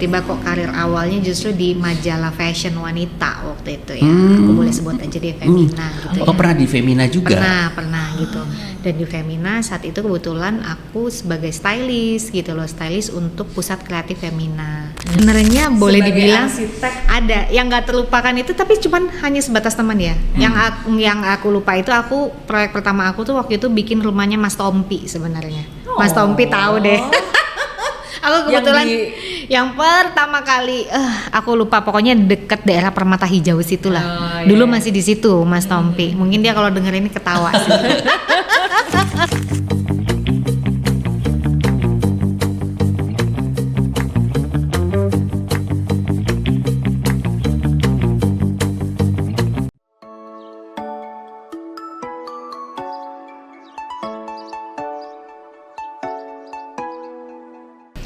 Tiba kok karir awalnya justru di majalah fashion wanita waktu itu ya. Aku boleh sebut aja di Femina gitu ya. Oh, pernah di Femina juga? Pernah gitu. Dan di Femina saat itu kebetulan aku sebagai stylist gitu loh, stylist untuk pusat kreatif Femina. Sebenarnya boleh Sebagai dibilang arsitek. ada yang nggak terlupakan itu, tapi cuman hanya sebatas teman ya. Yang aku lupa itu, aku proyek pertama aku tuh waktu itu bikin rumahnya Mas Tompi sebenarnya. Mas Tompi tahu deh. Aku kebetulan yang pertama kali aku lupa, pokoknya deket daerah Permata Hijau situlah. Dulu masih di situ Mas Tompi. Mungkin dia kalau denger ini ketawa sih.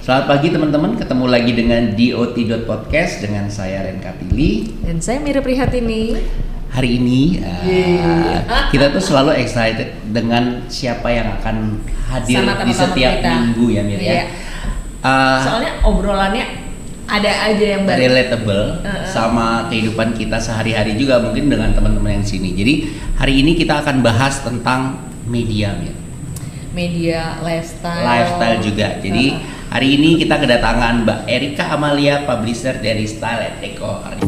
Selamat pagi teman-teman, ketemu lagi dengan DOT.podcast dengan saya Ren Kapili. Dan saya Mira Prihatini. Hari ini kita tuh selalu excited dengan siapa yang akan hadir Sama di setiap kita. minggu ya Mir ya. Soalnya obrolannya ada aja yang baru. Relatable sama kehidupan kita sehari-hari juga mungkin dengan teman-teman yang sini. Jadi hari ini kita akan bahas tentang media Mir. Media Lifestyle juga. Jadi hari ini kita kedatangan Mbak Erika Amalia, publisher dari Style and Decor.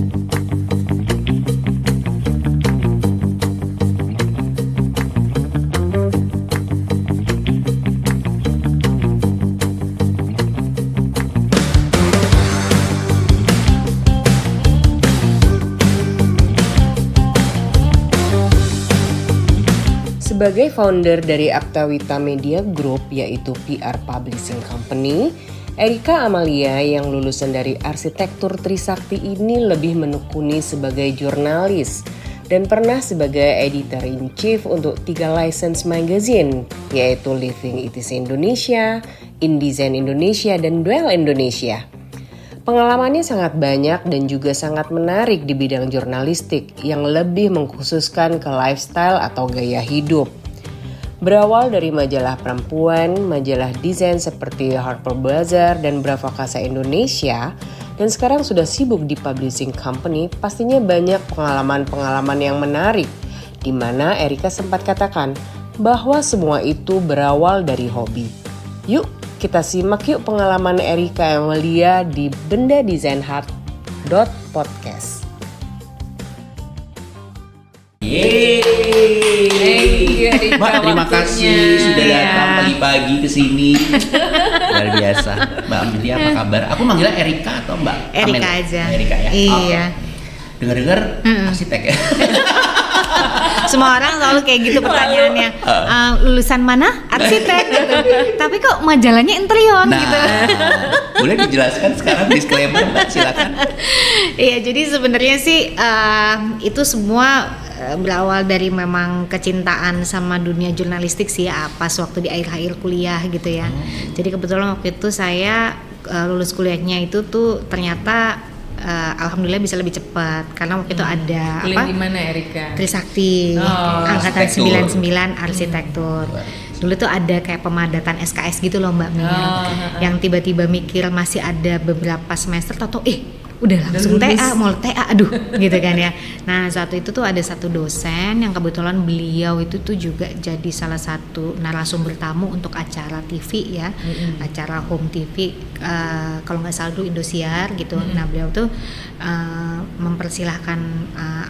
Sebagai founder dari Aktawita Media Group, yaitu PR Publishing Company, Erika Amalia yang lulusan dari Arsitektur Trisakti ini lebih menekuni sebagai jurnalis dan pernah sebagai editor-in-chief untuk 3 license magazine, yaitu Living ETC Indonesia, InDesign Indonesia, dan Dwell Indonesia. Pengalamannya sangat banyak dan juga sangat menarik di bidang jurnalistik yang lebih mengkhususkan ke lifestyle atau gaya hidup. Berawal dari majalah perempuan, majalah desain seperti Harper Bazaar dan Brava Casa Indonesia, dan sekarang sudah sibuk di publishing company, pastinya banyak pengalaman-pengalaman yang menarik, di mana Erika sempat katakan bahwa semua itu berawal dari hobi. Yuk, kita simak yuk pengalaman Erika Amalia di bendadesignheart.podcast. Yeay, Mbak terima kasih sudah datang pagi-pagi ke sini. Luar biasa. Mbak Amelia apa kabar? Aku manggilnya Erika atau Mbak Erika Amelia? aja. Erika ya. Iya. Dengar-dengar arsitek ya. Semua orang selalu kayak gitu pertanyaannya. Lulusan mana? Arsitek gitu. Tapi kok majalahnya interior gitu. Boleh dijelaskan sekarang disclaimer Mbak, silakan. Iya, jadi sebenarnya sih itu semua berawal dari memang kecintaan sama dunia jurnalistik sih ya, pas waktu di akhir-akhir kuliah gitu ya. Jadi kebetulan waktu itu saya lulus kuliahnya itu tuh ternyata alhamdulillah bisa lebih cepat karena waktu itu ada Kuliah di mana Erika? Trisakti, angkatan Arsitektur. 99 arsitektur. Dulu tuh ada kayak pemadatan SKS gitu loh Mbak Mir, yang tiba-tiba mikir masih ada beberapa semester atau udah langsung TA, mau TA, aduh gitu kan ya. Nah saat itu tuh ada satu dosen yang kebetulan beliau itu tuh juga jadi salah satu narasumber tamu untuk acara TV ya, acara home TV, kalau nggak salah dulu Indosiar gitu. Nah beliau tuh mempersilahkan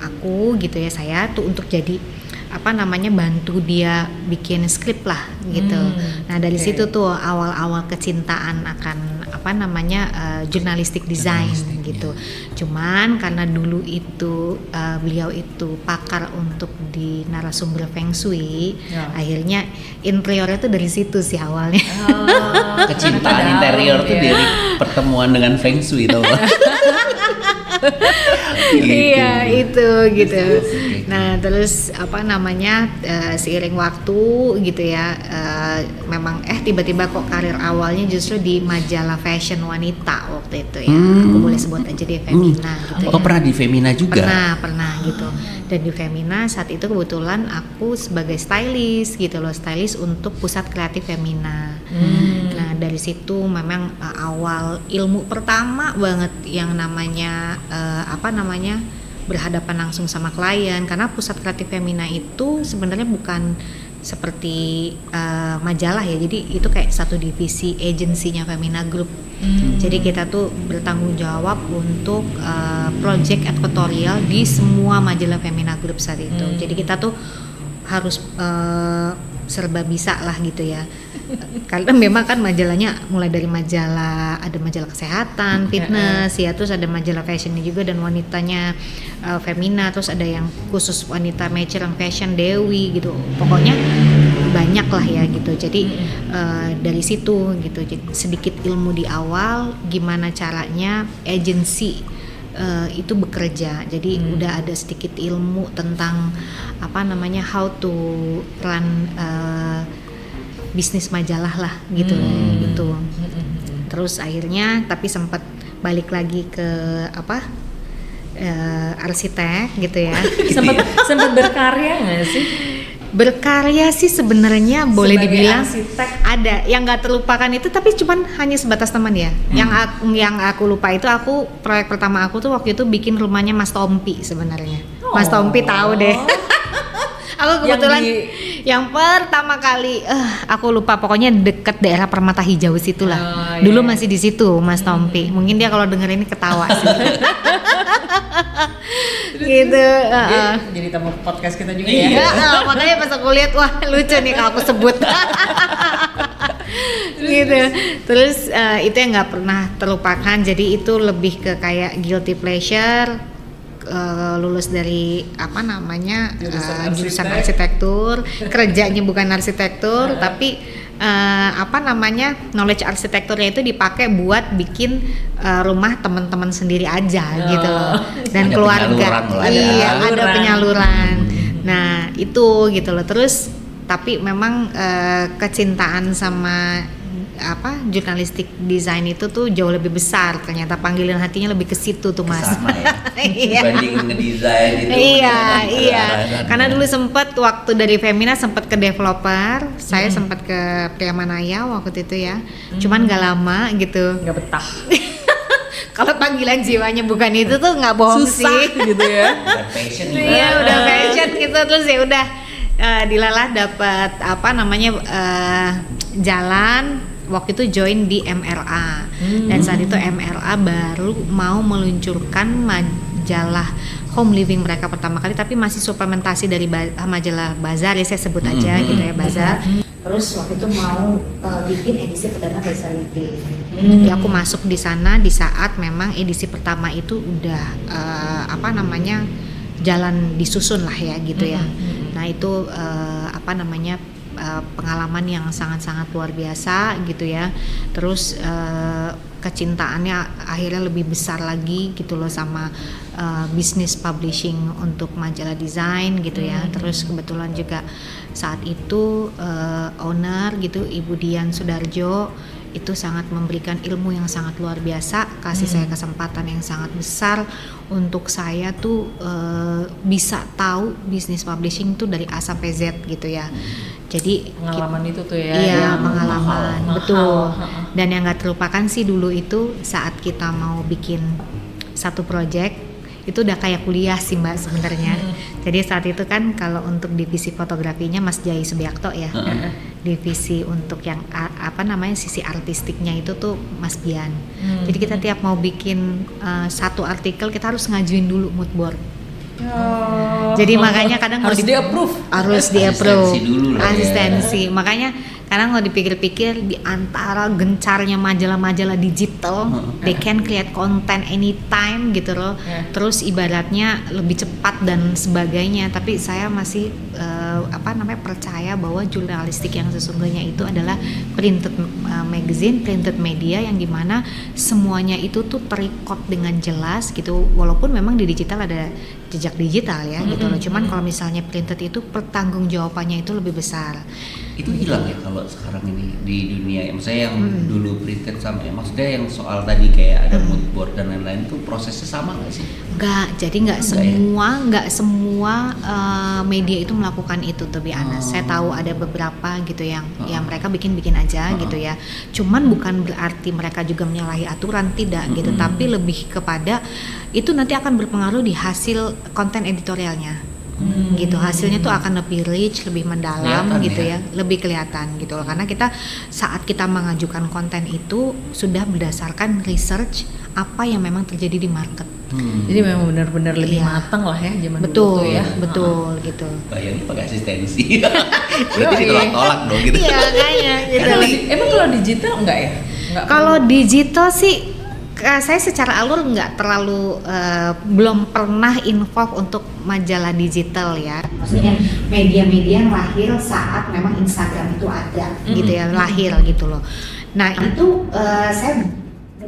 aku gitu ya, saya tuh untuk jadi bantu dia bikin skrip lah gitu. Nah dari situ tuh awal-awal kecintaan akan jurnalistik design gitu. Cuman karena dulu itu beliau itu pakar untuk di narasumber Feng Shui, akhirnya interiornya tuh dari situ sih awalnya. Kecintaan interior tuh dari pertemuan dengan Feng Shui tau gak? Iya itu gitu. Nah terus seiring waktu gitu ya, memang tiba-tiba kok karir awalnya justru di majalah fashion wanita waktu itu ya. Aku boleh sebut aja di Femina gitu. Oh pernah di Femina juga? Pernah gitu. Dan di Femina saat itu kebetulan aku sebagai stylist gitu loh, stylist untuk pusat kreatif Femina. Nah dari dari situ memang awal ilmu pertama banget yang namanya berhadapan langsung sama klien, karena Pusat Kreatif Femina itu sebenarnya bukan seperti majalah ya, jadi itu kayak satu divisi agensinya Femina Group. Jadi kita tuh bertanggung jawab untuk project editorial di semua majalah Femina Group saat itu. Jadi kita tuh harus serba bisa lah gitu ya. Karena memang kan majalahnya mulai dari ada majalah kesehatan, fitness ya, terus ada majalah fashionnya juga dan wanitanya Femina, terus ada yang khusus wanita mature and fashion Dewi gitu. Pokoknya banyak lah ya gitu. Jadi dari situ gitu, sedikit ilmu di awal gimana caranya agensi itu bekerja. Jadi udah ada sedikit ilmu tentang how to run bisnis majalah lah gitu gitu. Terus akhirnya tapi sempat balik lagi ke arsitek gitu ya. sempat berkarya nggak sih? Berkarya sih sebenarnya boleh Sebagai dibilang arsitek. ada yang nggak terlupakan itu, tapi cuman hanya sebatas teman ya. Yang aku lupa itu, proyek pertama aku tuh waktu itu bikin rumahnya Mas Tompi sebenarnya. Mas Tompi tahu deh. Aku kebetulan yang pertama kali aku lupa, pokoknya deket daerah Permata Hijau situlah. Dulu masih di situ Mas Tompi. Mungkin dia kalau denger ini ketawa sih. Gitu. Jadi tamu podcast kita juga Iya, ya. makanya pas aku lihat, wah lucu nih kalau aku sebut. Gitu. Terus itu yang nggak pernah terlupakan. Jadi itu lebih ke kayak guilty pleasure. Lulus dari jurusan arsitektur, kerjanya bukan arsitektur, tapi knowledge arsitekturnya itu dipakai buat bikin rumah teman-teman sendiri aja gitu loh, dan ada keluarga. Ada penyaluran. Nah itu gitu loh. Terus tapi memang kecintaan sama jurnalistik desain itu tuh jauh lebih besar, ternyata panggilan hatinya lebih ke situ tuh Mas. Sama ya. Dibanding ngedesain itu. Iya. Karena dulu sempat waktu dari Femina sempat ke developer, saya sempat ke Priamanaya waktu itu ya. Cuman nggak lama gitu. Nggak betah. Kalau panggilan jiwanya bukan itu tuh nggak bohong Susah sih. gitu ya. Udah passion gitu. Iya, udah passion gitu, terus ya udah dilalah dapat jalan. Waktu itu join di MRA dan saat itu MRA baru mau meluncurkan majalah home living mereka pertama kali, tapi masih suplementasi dari majalah Bazar ya, saya sebut aja gitu ya, Bazar. Terus waktu itu mau bikin edisi perdana Bazar Living. Jadi aku masuk di sana di saat memang edisi pertama itu udah jalan disusun lah ya gitu ya. Nah itu pengalaman yang sangat-sangat luar biasa gitu ya. Terus kecintaannya akhirnya lebih besar lagi gitu loh sama bisnis publishing untuk majalah desain gitu ya. Terus kebetulan juga saat itu owner gitu Ibu Dian Sudarjo itu sangat memberikan ilmu yang sangat luar biasa, kasih saya kesempatan yang sangat besar untuk saya tuh bisa tahu bisnis publishing tuh dari A sampai Z gitu ya. Jadi pengalaman itu tuh ya. Iya, pengalaman mahal. betul. Dan yang nggak terlupakan sih dulu itu saat kita mau bikin satu project itu udah kayak kuliah sih Mbak sebenarnya. Jadi saat itu kan kalau untuk divisi fotografinya Mas Jai Subiakto ya. Divisi untuk yang sisi artistiknya itu tuh Mas Bian. Jadi kita tiap mau bikin satu artikel kita harus ngajuin dulu mood board. Jadi makanya kadang harus di-approve. Harus di-approve. Asistensi dulu lah ya. Asistensi. Makanya kadang kalau dipikir-pikir di antara gencarnya majalah-majalah digital, they can create content anytime gitu loh. Terus ibaratnya lebih cepat dan sebagainya. Tapi saya masih percaya bahwa jurnalistik yang sesungguhnya itu adalah printed magazine, printed media yang dimana semuanya itu tuh terrecord dengan jelas gitu. Walaupun memang di digital ada jejak digital ya gitu loh. Cuman kalau misalnya printed itu pertanggungjawabannya itu lebih besar. Itu hilang ya kalau sekarang ini di dunia, maksudnya yang dulu printed sampai, maksudnya yang soal tadi kayak ada mood board dan lain-lain tuh prosesnya sama nggak sih? Nggak semua media itu melakukan itu, to be honest. Saya tahu ada beberapa gitu yang mereka bikin aja gitu ya. Cuman bukan berarti mereka juga menyalahi aturan, tidak gitu. Tapi lebih kepada itu nanti akan berpengaruh di hasil konten editorialnya. Gitu, hasilnya tuh akan lebih rich, lebih mendalam kelihatan gitu ya, lebih kelihatan gitu loh. Karena kita saat kita mengajukan konten itu sudah berdasarkan research apa yang memang terjadi di market. Jadi memang benar-benar lebih matang lah ya zaman betul, dulu tuh ya. Betul gitu. Bayangin pakai asistensi. Berarti ditolak-tolak dong gitu. Iya kayaknya gitu. Emang kalau digital enggak ya? Kalau digital sih saya secara alur nggak terlalu belum pernah involve untuk majalah digital ya. Maksudnya media-media yang lahir saat memang Instagram itu ada gitu ya, lahir gitu loh. Nah itu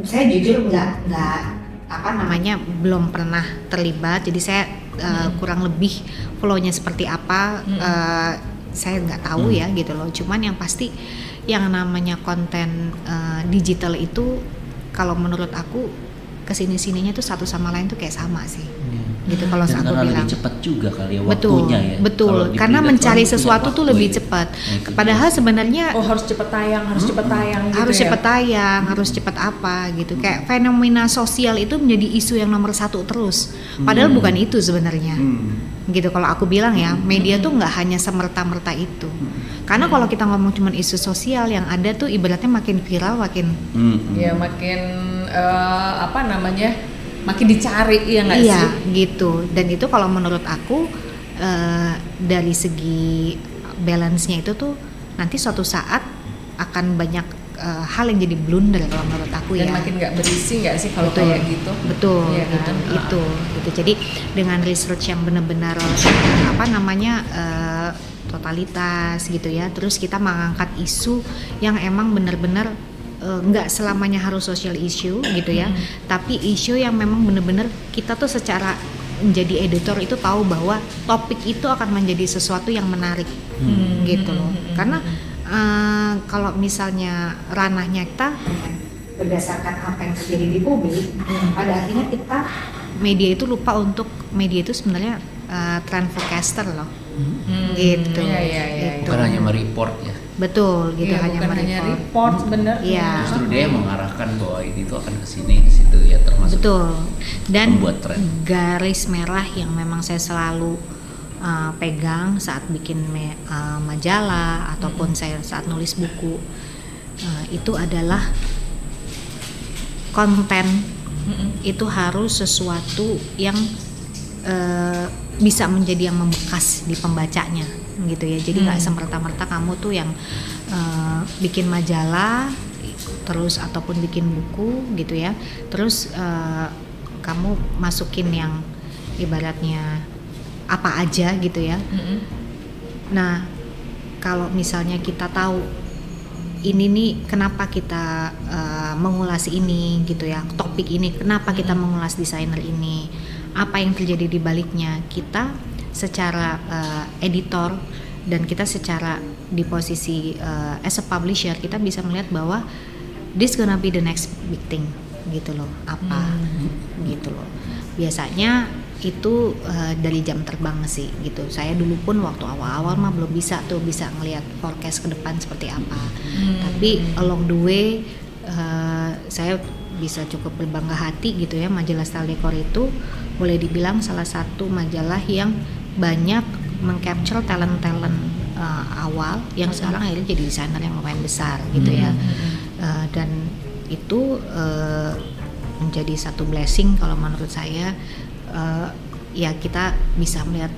saya jujur nggak belum pernah terlibat. Jadi saya kurang lebih flow-nya seperti apa saya nggak tahu ya gitu loh. Cuman yang pasti yang namanya konten digital itu kalau menurut aku kesini-sininya tuh satu sama lain tuh kayak sama sih, gitu kalau aku bilang. Lebih cepat juga kali ya waktunya ya. Betul. Karena mencari sesuatu tuh lebih cepat. Padahal sebenarnya harus cepat tayang, harus cepat tayang. Gitu harus ya? cepat tayang, harus cepat apa gitu. Kayak fenomena sosial itu menjadi isu yang nomor satu terus. Padahal bukan itu sebenarnya. Gitu kalau aku bilang ya, media tuh nggak hanya semerta-merta itu. Karena kalau kita ngomong cuma isu sosial yang ada tuh ibaratnya makin viral makin ya makin makin dicari ya nggak sih? Iya gitu. Dan itu kalau menurut aku dari segi balance-nya itu tuh nanti suatu saat akan banyak hal yang jadi blunder kalau menurut aku. Dan ya. makin nggak berisi nggak sih kalau kayak gitu? Betul ya, gitu. Kan? Gitu. Jadi dengan research yang benar-benar totalitas gitu ya. Terus kita mengangkat isu yang emang benar-benar nggak selamanya harus social issue gitu ya. Tapi isu yang memang benar-benar kita tuh secara menjadi editor itu tahu bahwa topik itu akan menjadi sesuatu yang menarik gitu loh. Karena kalau misalnya ranahnya kita berdasarkan apa yang terjadi di publik, pada akhirnya kita media itu lupa untuk media itu sebenarnya trend forecaster loh. Gitu. Iya. Bukan hanya mereport ya. Betul gitu, ya, hanya report bener. Iya. Justru dia yang mengarahkan bahwa ini tuh akan kesini ke situ ya, termasuk betul. Dan membuat tren. Garis merah yang memang saya selalu pegang saat bikin majalah ataupun saya saat nulis buku itu adalah konten itu harus sesuatu yang bisa menjadi yang membekas di pembacanya gitu ya. Jadi nggak semerta-merta kamu tuh yang bikin majalah terus ataupun bikin buku gitu ya, terus kamu masukin yang ibaratnya apa aja gitu ya. Nah kalau misalnya kita tahu ini nih kenapa kita mengulas ini gitu ya, topik ini kenapa kita mengulas desainer ini, apa yang terjadi di baliknya, kita secara editor dan kita secara di posisi as a publisher kita bisa melihat bahwa this gonna be the next big thing gitu loh, apa gitu loh. Biasanya itu dari jam terbang sih gitu. Saya dulu pun waktu awal-awal mah belum bisa ngelihat forecast ke depan seperti apa. Tapi along the way saya bisa cukup berbangga hati gitu ya, majalah Style Decor itu boleh dibilang salah satu majalah yang banyak mengcapture talent-talent awal yang sekarang akhirnya jadi desainer yang lumayan besar gitu ya. Dan itu menjadi satu blessing kalau menurut saya. Ya kita bisa melihat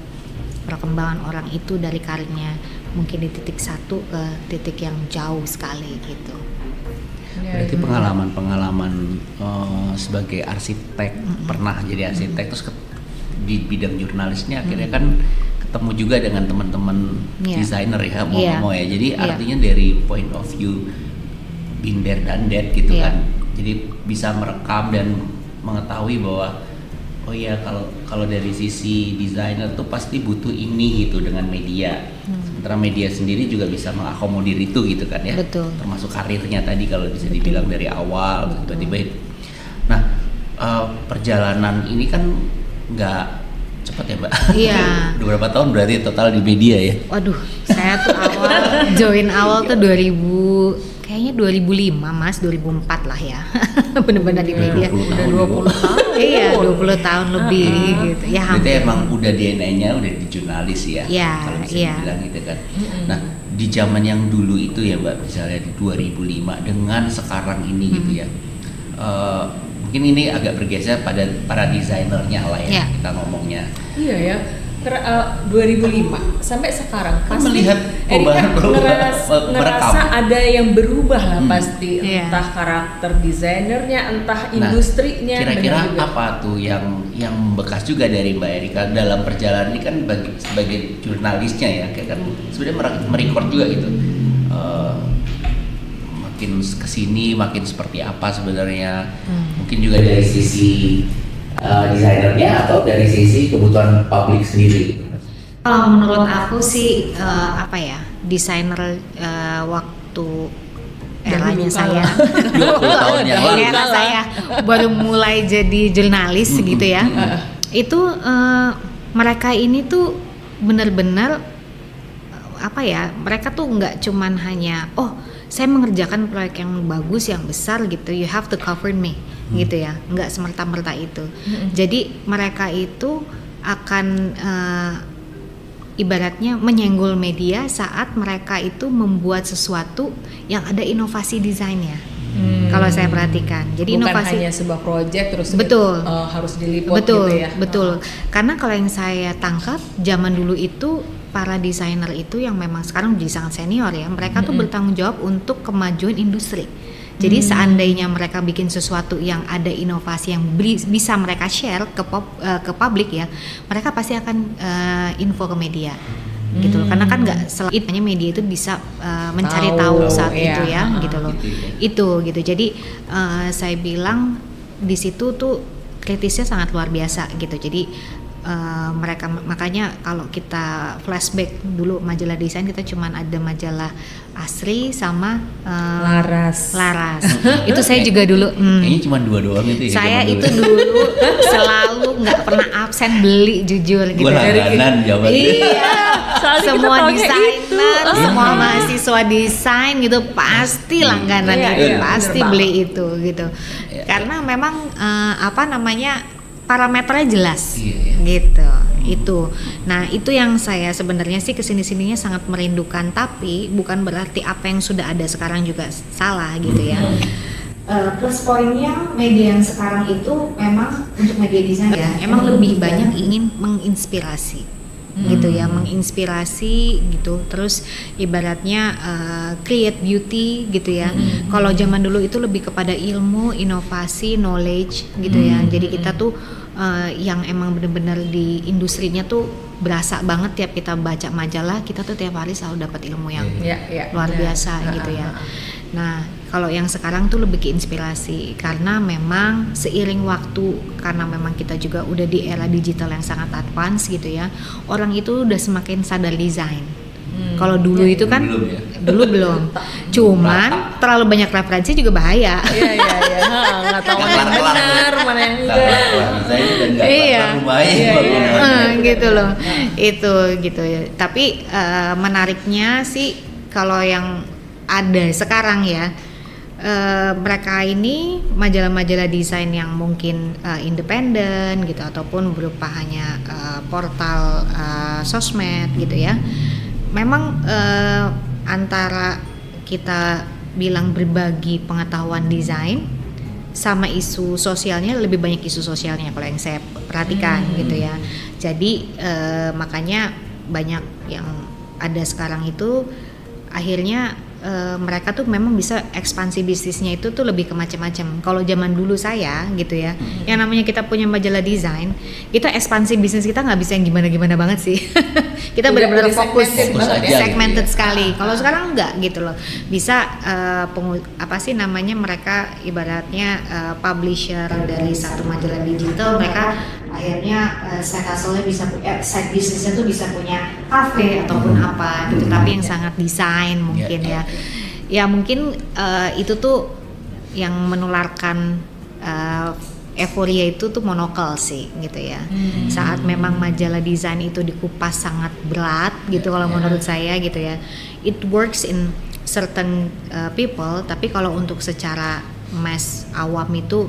perkembangan orang itu dari karirnya mungkin di titik satu ke titik yang jauh sekali gitu. Berarti pengalaman sebagai arsitek, pernah jadi arsitek terus di bidang jurnalisnya akhirnya kan ketemu juga dengan teman-teman desainer ya, mau nggak mau ya. Jadi artinya dari point of view been there done that gitu kan. Jadi bisa merekam dan mengetahui bahwa oh iya kalau dari sisi desainer tuh pasti butuh ini gitu dengan media. Sementara media sendiri juga bisa mengakomodir itu gitu kan ya. Betul. Termasuk karirnya tadi kalau bisa dibilang dari awal tiba-tiba. Nah, perjalanan ini kan nggak cepat ya Mbak. Iya. Udah berapa tahun berarti total di media ya? Waduh, saya tuh join awal tuh 2005 Mas, 2004 lah ya. Bener-bener di media. Udah 20 tahun. Iya, 20 tahun lebih gitu. Ya Berarti hampir. emang udah DNA-nya udah di jurnalis ya? Iya, Kalau bisa iya. dibilang gitu kan. Nah, di zaman yang dulu itu ya Mbak, misalnya di 2005 dengan sekarang ini gitu ya. Mungkin ini agak bergeser pada para desainernya lah ya, Iya. kita ngomongnya. Iya ya. 2005 sampai sekarang Kan pasti melihat Erika perubahan- ngerasa merekam. ada yang berubah lah pasti, Iya. entah karakter desainernya, entah industrinya. Kira-kira benar juga. apa tuh yang bekas juga dari Mbak Erika dalam perjalanan ini kan sebagai jurnalisnya ya, kayak kan sebenarnya merecord juga gitu. Makin kesini makin seperti apa sebenarnya? Mungkin juga dari sisi desainernya atau dari sisi kebutuhan publik sendiri. Kalau menurut aku sih desainer waktu eranya dulu saya 20 tahun yang lalu. era saya baru mulai jadi jurnalis gitu ya. Itu mereka ini tuh benar-benar mereka tuh nggak cuman hanya saya mengerjakan proyek yang bagus yang besar gitu, you have to cover me gitu ya, nggak semerta-merta itu. Jadi mereka itu akan ibaratnya menyenggol media saat mereka itu membuat sesuatu yang ada inovasi desainnya. Kalau saya perhatikan, jadi bukan inovasi hanya sebuah proyek terus Betul. Harus diliput betul, gitu ya. betul. Karena kalau yang saya tangkap zaman dulu itu para desainer itu yang memang sekarang jadi sangat senior ya, mereka tuh bertanggung jawab untuk kemajuan industri. Jadi seandainya mereka bikin sesuatu yang ada inovasi yang bisa mereka share ke publik ya, mereka pasti akan info ke media. Gitu loh. Karena kan nggak hanya media itu bisa mencari tahu saat itu ya, gitu loh. Itu gitu. Jadi saya bilang di situ tuh kritisnya sangat luar biasa gitu. Jadi mereka makanya kalau kita flashback dulu majalah desain kita cuman ada majalah Asri sama Laras. Itu saya juga dulu Kayaknya cuma dua doang itu ya. saya zaman itu dulu selalu nggak pernah absen beli jujur gitu. Gua langganan jawabannya. Iya, Soalnya kita semua taunya desainer, itu. semua mahasiswa desain gitu pasti langganan Iya, itu, iya, pasti bener beli itu gitu. Iya. Karena memang parameternya jelas, Iya, iya. gitu. Itu. Nah itu yang saya sebenarnya sih kesini-sininya sangat merindukan, tapi bukan berarti apa yang sudah ada sekarang juga salah gitu ya. Plus poinnya media yang sekarang itu memang untuk media desain ya, emang lebih banyak ingin menginspirasi gitu ya, menginspirasi gitu. Terus ibaratnya create beauty gitu ya. Kalau zaman dulu itu lebih kepada ilmu, inovasi, knowledge gitu ya. Jadi kita tuh yang emang bener-bener di industrinya tuh berasa banget tiap kita baca majalah, kita tuh tiap hari selalu dapat ilmu yang luar biasa gitu ya. Nah, kalau yang sekarang tuh lebih ke inspirasi karena memang seiring waktu, karena memang kita juga udah di era digital yang sangat advance gitu ya. Orang itu udah semakin sadar desain. Kalau dulu itu kan Belum ya? dulu belum. Cuman terlalu banyak referensi juga bahaya. Iya. Nggak tahu mana yang benar, mana yang enggak. Saya dan nggak Iya. lumayan. Gitu loh. Itu gitu ya. Tapi menariknya sih kalau yang ada sekarang ya, mereka ini majalah-majalah desain yang mungkin independen gitu ataupun berupa hanya portal sosmed gitu ya. Memang antara kita bilang berbagi pengetahuan desain sama isu sosialnya, lebih banyak isu sosialnya kalau yang saya perhatikan gitu ya. Jadi makanya banyak yang ada sekarang itu akhirnya mereka tuh memang bisa ekspansi bisnisnya itu tuh lebih ke macam-macam. Kalau zaman dulu saya gitu ya, yang namanya kita punya majalah desain, kita ekspansi bisnis kita nggak bisa yang gimana-gimana banget sih. Kita Udah benar-benar fokus, segmented banget ya. segmented Gitu ya. sekali. Kalau sekarang nggak gitu loh. Bisa mereka ibaratnya publisher dari satu majalah digital, mereka akhirnya side hustle-nya bisa side bisnisnya tuh bisa punya kafe ataupun apa gitu, tapi yang sangat desain mungkin ya. Ya mungkin itu tuh yang menularkan euforia itu tuh monokal sih gitu ya. Saat memang majalah desain itu dikupas sangat berat gitu kalau menurut saya gitu ya. It works in certain people, tapi kalau untuk secara mass awam itu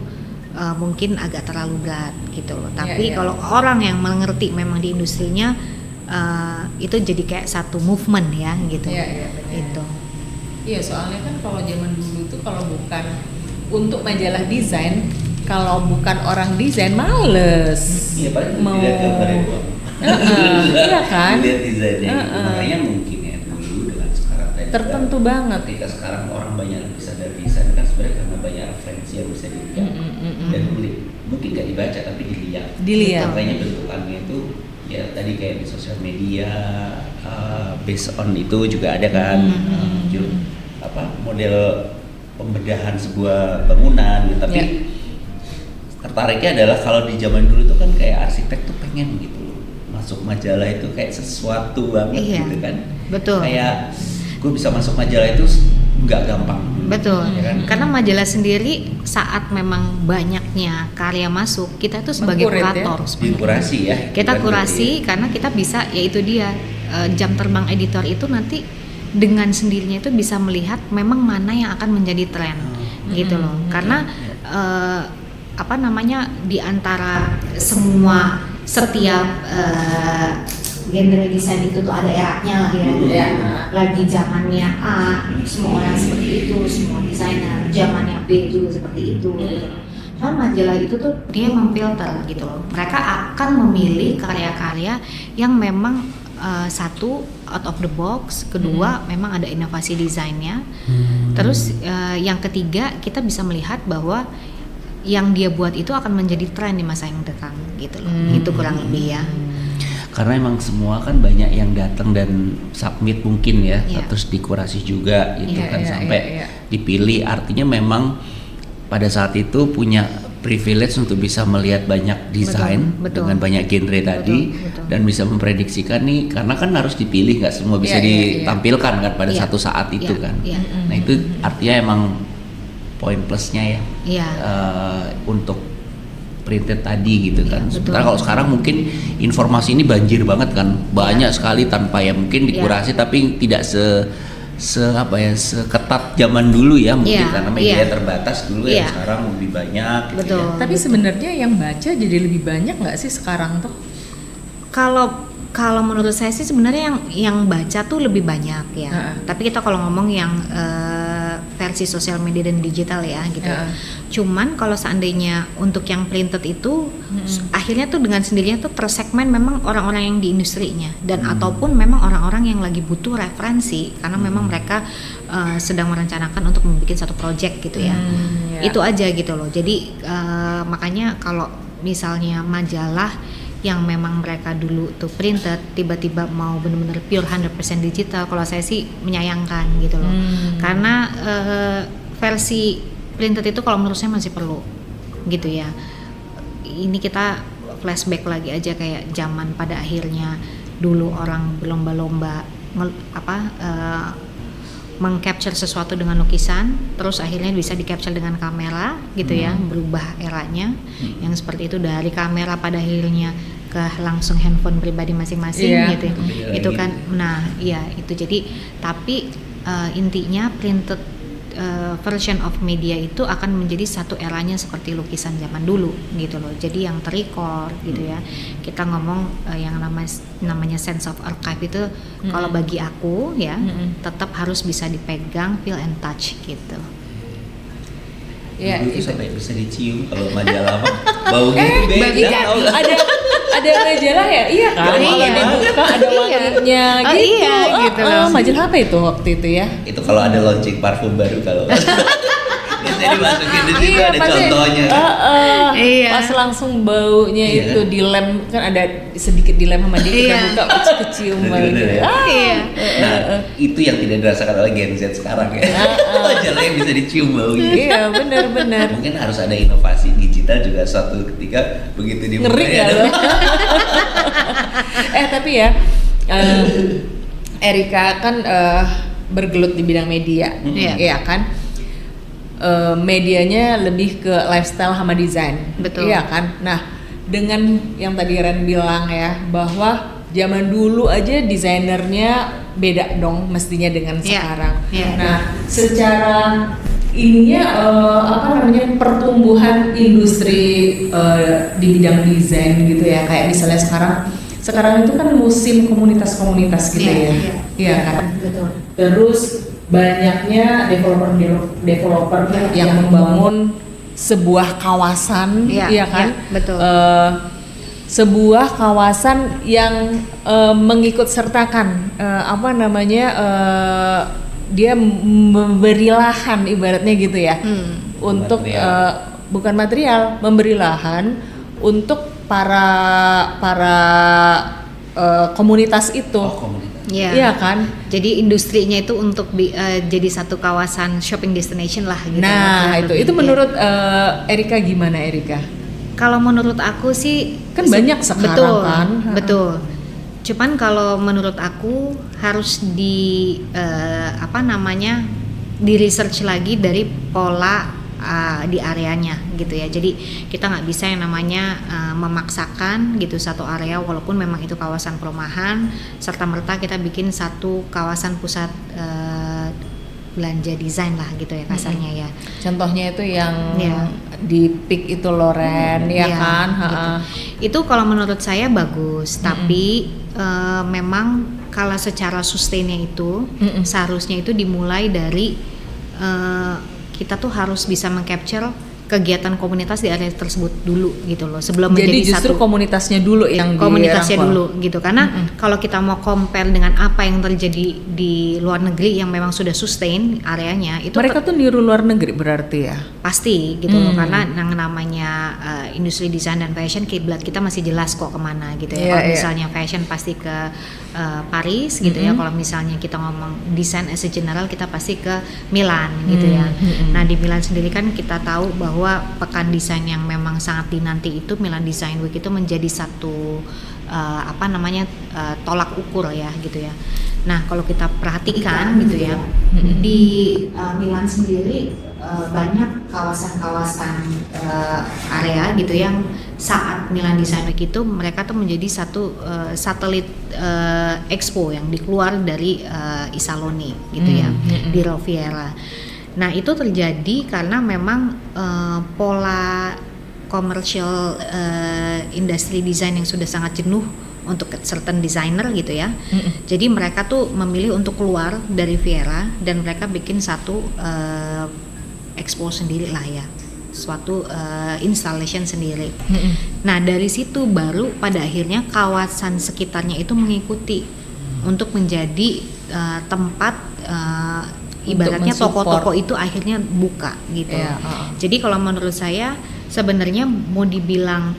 mungkin agak terlalu berat gitu loh. Tapi kalau orang yang mengerti memang di industrinya itu jadi kayak satu movement ya gitu. Itu. Iya, soalnya kan kalau zaman dulu tuh kalau bukan untuk majalah desain, kalau bukan orang desain males. Iya, paling mau dilihat gambarnya doang. Iya kan? Dilihat desainnya. Makanya mungkin ya dulu dengan sekarang tadi Tertentu banget. Ketika sekarang orang banyak lebih sadar desain kan sebenarnya karena banyak referensi yang bisa dilihat dan mungkin nggak dibaca tapi dilihat. Makanya bentukannya itu ya tadi kayak di sosial media, based on itu juga ada kan, model pembedahan sebuah bangunan gitu. Tapi tertariknya adalah kalau di zaman dulu itu kan kayak arsitek tuh pengen gitu loh masuk majalah itu kayak sesuatu banget gitu kan. Betul. Kayak gue bisa masuk majalah itu nggak gampang. Betul. Ya kan? Karena majalah sendiri saat memang banyaknya karya masuk, kita tuh sebagai kurator. Kurasi ya. Kita kurasi karena kita bisa, yaitu dia jam terbang editor itu nanti dengan sendirinya itu bisa melihat memang mana yang akan menjadi tren gitu loh. Karena di antara setiap genre desain itu tuh ada eranya lah ya. Lagi zamannya A, semua orang seperti itu, semua desainer. Zamannya B juga seperti itu. Nah, majalah itu tuh dia memfilter gitu loh. Mereka akan memilih karya-karya yang memang satu out of the box, kedua memang ada inovasi desainnya. Terus yang ketiga kita bisa melihat bahwa yang dia buat itu akan menjadi tren di masa yang datang gitu loh. Itu kurang lebih ya. Karena emang semua kan banyak yang datang dan submit mungkin ya, terus dikurasi juga gitu sampai dipilih. Artinya memang pada saat itu punya privilege untuk bisa melihat banyak desain dengan banyak genre tadi dan bisa memprediksikan nih, karena kan harus dipilih, nggak semua bisa ditampilkan kan pada satu saat itu kan. Nah itu artinya emang poin plusnya ya untuk printed tadi gitu kan. Sementara kalau sekarang mungkin informasi ini banjir banget kan, banyak sekali tanpa ya mungkin dikurasi tapi tidak seketat zaman dulu ya mungkin karena media terbatas dulu ya, sekarang lebih banyak gitu ya. Tapi sebenarnya yang baca jadi lebih banyak nggak sih sekarang tuh? Kalau menurut saya sih sebenarnya yang baca tuh lebih banyak ya. Tapi kita kalau ngomong yang versi sosial media dan digital ya gitu. Cuman kalau seandainya untuk yang printed itu akhirnya tuh dengan sendirinya tuh tersegmen memang orang-orang yang di industrinya dan ataupun memang orang-orang yang lagi butuh referensi karena memang mereka sedang merencanakan untuk membuat satu project gitu ya. Itu aja gitu loh. Jadi makanya kalau misalnya majalah yang memang mereka dulu tuh printed tiba-tiba mau benar-benar pure 100% digital, kalau saya sih menyayangkan gitu loh. Karena versi printed itu kalau menurut saya masih perlu gitu ya. Ini kita flashback lagi aja kayak zaman pada akhirnya dulu orang berlomba-lomba meng-capture sesuatu dengan lukisan, terus akhirnya bisa di-capture dengan kamera gitu ya, berubah eranya yang seperti itu dari kamera pada akhirnya ke langsung handphone pribadi masing-masing gitu. Itu kan, nah iya itu jadi tapi intinya printed version of media itu akan menjadi satu eranya seperti lukisan zaman dulu gitu loh. Jadi yang terrecord gitu ya. Kita ngomong yang namanya sense of archive itu kalau bagi aku ya tetap harus bisa dipegang, feel and touch gitu. Ya, itu sampai bisa dicium kalau majalah baunya itu beda. Ada majalah ya? Iya kan? Kalau dibuka ada wanginya gitu. Gitu loh. Majalah apa itu waktu itu ya? Itu kalau ada launching parfum baru kalau biasanya dimasukin di situ ada contohnya. Pas langsung baunya itu dilem, kan ada sedikit dilem sama dia, kita buka kecium banget. Nah, itu yang tidak dirasakan oleh Gen Z sekarang ya. Majalah yang bisa dicium baunya. Iya, benar. Mungkin harus ada inovasi digital juga suatu ketika begitu dibuka. Ngeri ya loh. Tapi ya Erika kan bergelut di bidang media, ya kan. medianya lebih ke lifestyle sama desain. Betul. Iya kan? Nah, dengan yang tadi Ren bilang ya, bahwa zaman dulu aja desainernya beda dong mestinya dengan sekarang. Nah, secara ininya pertumbuhan industri di bidang desain gitu ya, kayak misalnya sekarang itu kan musim komunitas-komunitas gitu ya kan. Betul. Terus banyaknya developer yang membangun sebuah kawasan, ya kan? Betul. Sebuah kawasan yang mengikut sertakan dia memberi lahan ibaratnya gitu ya, untuk bukan material, memberi lahan untuk para komunitas itu. Iya kan? Jadi industrinya itu untuk jadi satu kawasan shopping destination lah gitu. Nah, itu menurut Erika gimana, Erika? Kalau menurut aku sih kan banyak sekarang betul, kan. Betul. Cuman kalau menurut aku harus di di research lagi dari pola di areanya gitu ya. Jadi kita nggak bisa yang namanya memaksakan gitu satu area walaupun memang itu kawasan perumahan serta merta kita bikin satu kawasan pusat belanja desain lah gitu ya kasarnya ya. Contohnya itu yang di Peak itu Loren kan. Gitu. Itu kalau menurut saya bagus, tapi memang kalau secara sustainnya itu seharusnya itu dimulai dari kita tuh harus bisa meng-capture kegiatan komunitas di area tersebut dulu gitu loh sebelum jadi menjadi justru satu komunitasnya dulu yang komunitasnya dulu gitu karena kalau kita mau compare dengan apa yang terjadi di luar negeri yang memang sudah sustain areanya itu mereka tuh niru luar negeri berarti ya pasti gitu loh karena yang namanya industri desain dan fashion kiblat kita masih jelas kok kemana gitu ya kalau misalnya fashion pasti ke Paris gitu ya kalau misalnya kita ngomong desain as a general kita pasti ke Milan gitu ya nah di Milan sendiri kan kita tahu bahwa pekan desain yang memang sangat dinanti itu Milan Design Week itu menjadi satu tolak ukur ya gitu ya. Nah kalau kita perhatikan gitu ya di Milan sendiri banyak kawasan-kawasan area gitu yang saat Milan Design Week itu mereka tuh menjadi satu satelit expo yang dikeluar dari Isaloni gitu ya di Riviera. Nah itu terjadi karena memang pola commercial industri desain yang sudah sangat jenuh untuk certain designer gitu ya. Jadi mereka tuh memilih untuk keluar dari Riviera dan mereka bikin satu expo sendiri lah ya, suatu installation sendiri. Nah dari situ baru pada akhirnya kawasan sekitarnya itu mengikuti untuk menjadi tempat ibaratnya toko-toko itu akhirnya buka gitu. Jadi kalau menurut saya sebenarnya mau dibilang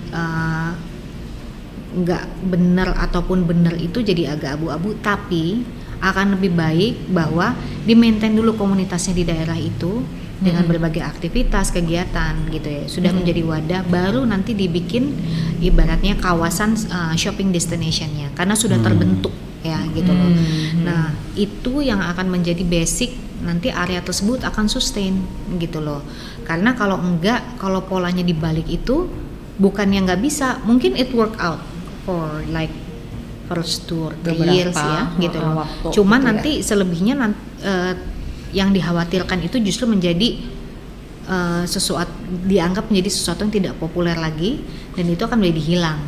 nggak benar ataupun benar itu jadi agak abu-abu, tapi akan lebih baik bahwa di-maintain dulu komunitasnya di daerah itu dengan berbagai aktivitas kegiatan gitu ya. Sudah menjadi wadah baru nanti dibikin ibaratnya kawasan shopping destination-nya karena sudah terbentuk ya gitu loh. Nah, itu yang akan menjadi basic nanti area tersebut akan sustain gitu loh. Karena kalau enggak, kalau polanya dibalik itu bukan yang nggak bisa, mungkin it work out for like first 2-3 years ya gitu loh. Cuman nanti selebihnya yang dikhawatirkan itu justru menjadi sesuatu dianggap menjadi sesuatu yang tidak populer lagi dan itu akan menjadi hilang.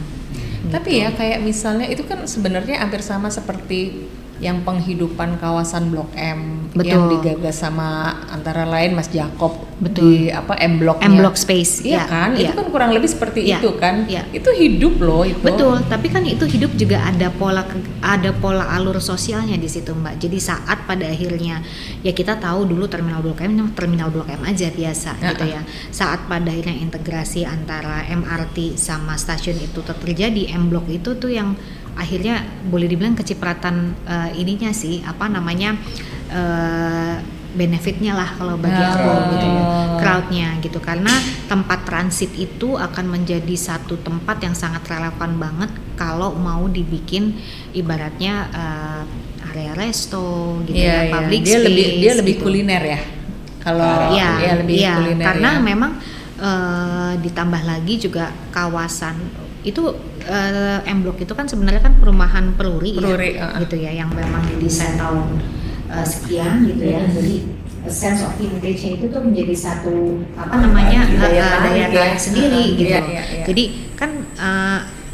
Tapi ya kayak misalnya itu kan sebenarnya hampir sama seperti yang penghidupan kawasan Blok M yang digagas sama antara lain Mas Jakob di M Block Space iya kan itu kan kurang lebih seperti itu kan itu hidup loh itu betul tapi kan itu hidup juga ada pola alur sosialnya di situ Mbak. Jadi saat pada akhirnya ya kita tahu dulu terminal Blok M aja biasa gitu ya. Saat pada akhirnya integrasi antara MRT sama stasiun itu terjadi, M Block itu tuh yang akhirnya boleh dibilang kecipratan ininya sih benefitnya lah kalau bagi aku gitu ya, crowdnya gitu karena tempat transit itu akan menjadi satu tempat yang sangat relevan banget kalau mau dibikin ibaratnya area resto gitu public space dia lebih gitu. Kuliner ya Kalau lebih kuliner karena ya. memang ditambah lagi juga kawasan itu M Block itu kan sebenarnya kan perumahan Peruri ya, gitu ya, yang memang didesain tahun sekian gitu ya. Jadi sense of vintage-nya itu tuh menjadi satu daya tarik sendiri gitu. Jadi kan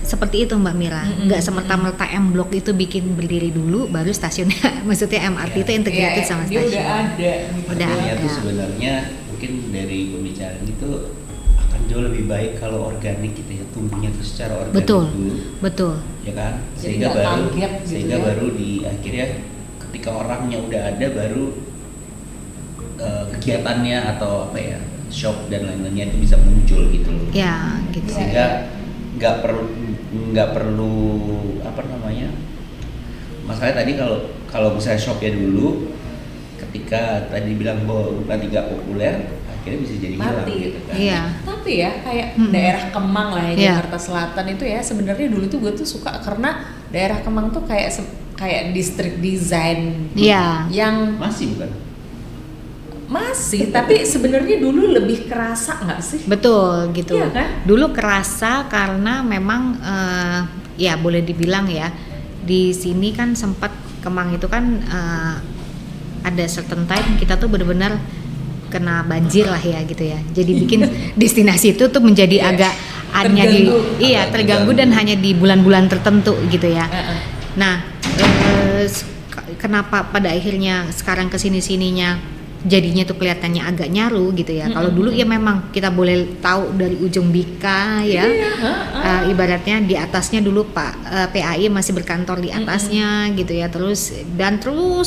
seperti itu Mbak Mira, nggak semerta-merta M Block itu bikin berdiri dulu baru stasiunnya, maksudnya MRT itu integrated sama dia stasiun. udah ada. Udah Artinya ada. tuh sebenarnya mungkin dari pembicaraan itu akan jauh lebih baik kalau organik gitu ya, tumbuhnya tuh secara organik Betul, dulu, betul. ya kan? Jadi Sehingga nggak baru kaget gitu sehingga ya. baru di akhirnya ketika orangnya udah ada baru kegiatannya atau apa ya, shop dan lain-lainnya itu bisa muncul gitu loh. Ya, gitu. Sehingga nggak perlu apa namanya, masalahnya tadi kalau misalnya shopnya dulu ketika tadi bilang bahwa bukan tidak populer akhirnya bisa jadi hilang Mati gitu kan. Iya. Tapi ya kayak daerah Kemang lah ya, Iya. Jakarta Selatan itu ya sebenarnya dulu tuh gue tuh suka karena daerah Kemang tuh kayak distrik desain Iya. yang Masih bukan? masih tapi sebenarnya dulu lebih kerasa nggak sih? Betul gitu. Iya kan? Dulu kerasa karena memang ya boleh dibilang ya, di sini kan sempat Kemang itu kan ada certain time kita tuh benar-benar kena banjir lah ya gitu ya. Jadi bikin destinasi itu tuh menjadi agak hanya terganggu dan hanya di bulan-bulan tertentu gitu ya. Nah, kenapa pada akhirnya sekarang kesini-sininya jadinya tuh kelihatannya agak nyaru gitu ya. Kalau dulu ya memang kita boleh tahu dari ujung Bika ya, ibaratnya di atasnya dulu PAI masih berkantor di atasnya gitu ya, terus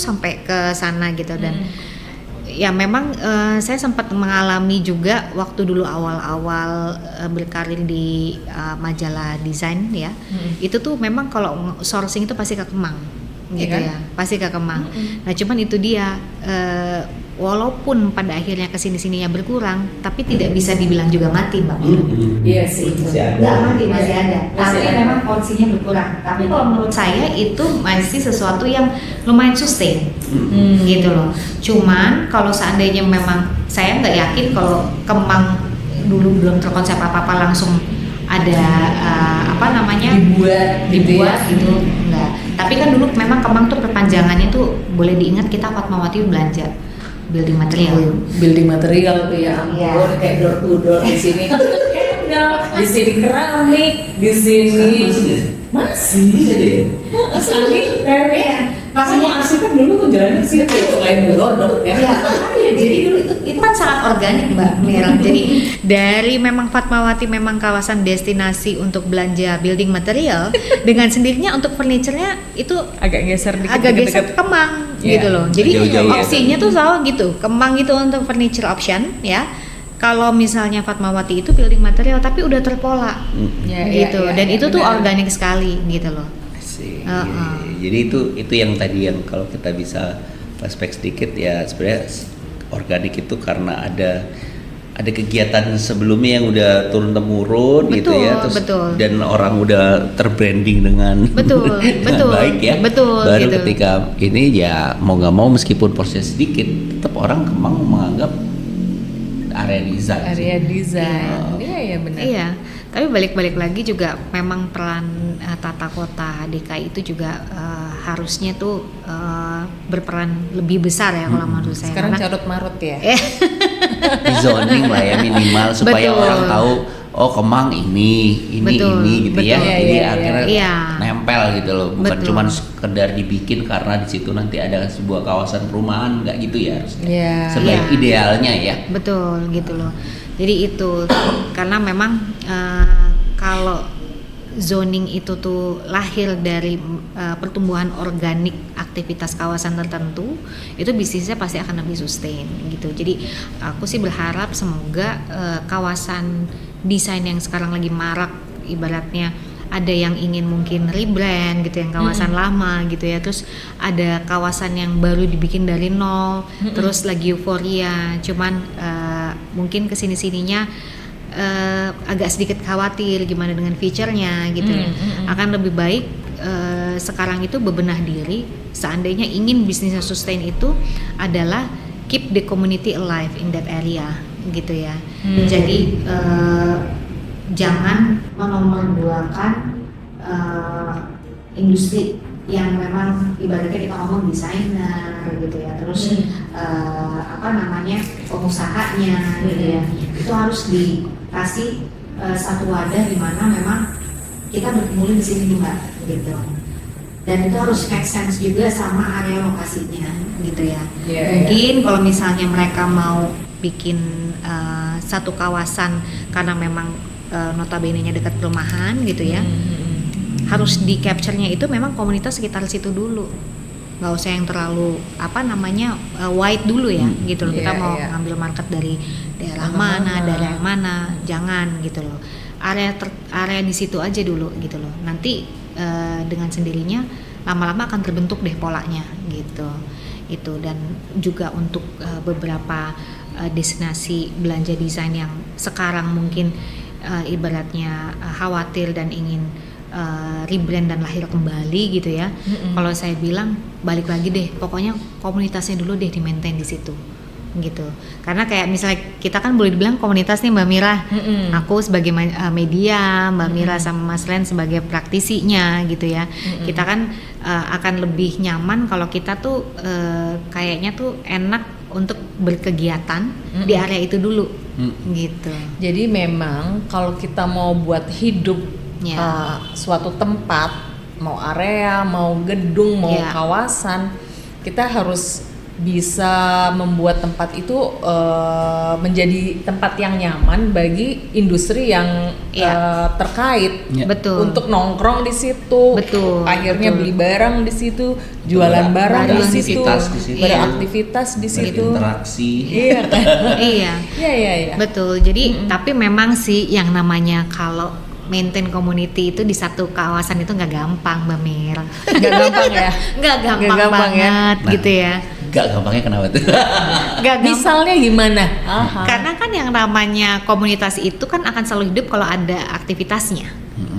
sampai ke sana gitu. Dan ya memang saya sempat mengalami juga waktu dulu awal-awal berkarir di majalah desain ya, itu tuh memang kalau sourcing itu pasti ke Kemang gitu ya, pasti ke Kemang. Nah cuman itu dia, walaupun pada akhirnya kesini-sininya berkurang, tapi tidak bisa dibilang juga mati Mbak. Iya sih. Nggak mati, masih ada. Tapi memang porsinya berkurang. Tapi kalau menurut saya itu masih sesuatu yang lumayan sustain, gitu loh. Cuman kalau seandainya memang saya nggak yakin kalau Kemang dulu belum terkonsep apa-apa langsung ada dibuat gitu, enggak. Tapi kan dulu memang Kemang tuh perpanjangannya tuh boleh diingat kita Fatmawati belanja building material tuh ya ampun, Iya. kayak door to door di sini di sini keramik, di sini masih semua arsitek dulu tuh jalannya sih kayak lain berodok ya. Jadi dulu itu kan sangat organik Mbak Mira. Jadi dari memang Fatmawati memang kawasan destinasi untuk belanja building material, dengan sendirinya untuk furniture-nya itu Agak geser dikit. agak geser ke Kemang gitu loh. Jadi Jauh-jauh ya. opsinya tuh selalu gitu, Kemang itu untuk furniture option ya. Kalau misalnya Fatmawati itu building material tapi udah terpola gitu. Dan itu tuh organik sekali gitu loh. Asik. Jadi itu yang tadi yang kalau kita bisa flashback sedikit ya, sebenarnya organik itu karena ada kegiatan sebelumnya yang udah turun temurun gitu ya, terus dan orang udah terbranding dengan dengan baik ya. Baru gitu. Ketika ini ya mau nggak mau meskipun porsinya sedikit, tetap orang Kemang menganggap area desain. Iya benar. Iya, tapi balik lagi juga memang peran tata kota DKI itu juga harusnya tuh berperan lebih besar ya kalau menurut saya. Sekarang carut marut ya. Di zoning lah ya minimal supaya orang tahu oh Kemang ini gitu ya. Jadi akhirnya nempel gitu loh, bukan cuma sekedar dibikin karena di situ nanti ada sebuah kawasan perumahan, nggak gitu ya harusnya. Sebaik idealnya ya. Betul gitu loh. Jadi itu karena memang kalau zoning itu tuh lahir dari pertumbuhan organik aktivitas kawasan tertentu, itu bisnisnya pasti akan lebih sustain gitu. Jadi aku sih berharap semoga kawasan desain yang sekarang lagi marak, ibaratnya ada yang ingin mungkin rebrand gitu, yang kawasan lama gitu ya, terus ada kawasan yang baru dibikin dari nol, terus lagi euforia, cuman mungkin kesini-sininya agak sedikit khawatir gimana dengan feature-nya gitu ya. Akan lebih baik sekarang itu bebenah diri, seandainya ingin bisnisnya sustain itu adalah keep the community alive in that area gitu ya. Jadi jangan menomorduakan industri yang memang ibaratnya kita ngomong desainer gitu ya, terus pengusahanya gitu ya, itu harus dikasih satu wadah di mana memang kita berkumpul di sini juga gitu, dan itu harus make sense juga sama area lokasinya gitu ya. Mungkin kalau misalnya mereka mau bikin satu kawasan karena memang notabene-nya dekat perumahan gitu ya, harus di capture-nya itu memang komunitas sekitar situ dulu, nggak usah yang terlalu wide dulu ya gitu loh. Kita mau ngambil market dari daerah mana, jangan gitu loh. Area di situ aja dulu gitu loh. Nanti dengan sendirinya lama-lama akan terbentuk deh polanya gitu. Itu dan juga untuk beberapa destinasi belanja desain yang sekarang mungkin ibaratnya khawatir dan ingin rebrand dan lahir kembali gitu ya. Kalau saya bilang balik lagi deh, pokoknya komunitasnya dulu deh di maintain di situ gitu. Karena kayak misalnya kita kan boleh dibilang komunitas nih Mbak Mira, aku sebagai media, Mbak Mira sama Mas Len sebagai praktisinya gitu ya. Kita kan akan lebih nyaman kalau kita tuh kayaknya tuh enak untuk berkegiatan di area itu dulu gitu. Jadi memang kalau kita mau buat hidup suatu tempat, mau area, mau gedung, mau kawasan, kita harus bisa membuat tempat itu menjadi tempat yang nyaman bagi industri yang terkait. Betul. Untuk nongkrong di situ, akhirnya beli barang di situ, jualan barang di situ, beraktivitas di situ, berinteraksi. Iya. Betul. Jadi tapi memang sih yang namanya kalau maintain community itu di satu kawasan itu nggak gampang, Mbak Mir. Nggak gampang ya? Nggak gampang banget ya? gitu ya. Nggak gampangnya kenapa tuh? Misalnya gimana? Karena kan yang namanya komunitas itu kan akan selalu hidup kalau ada aktivitasnya.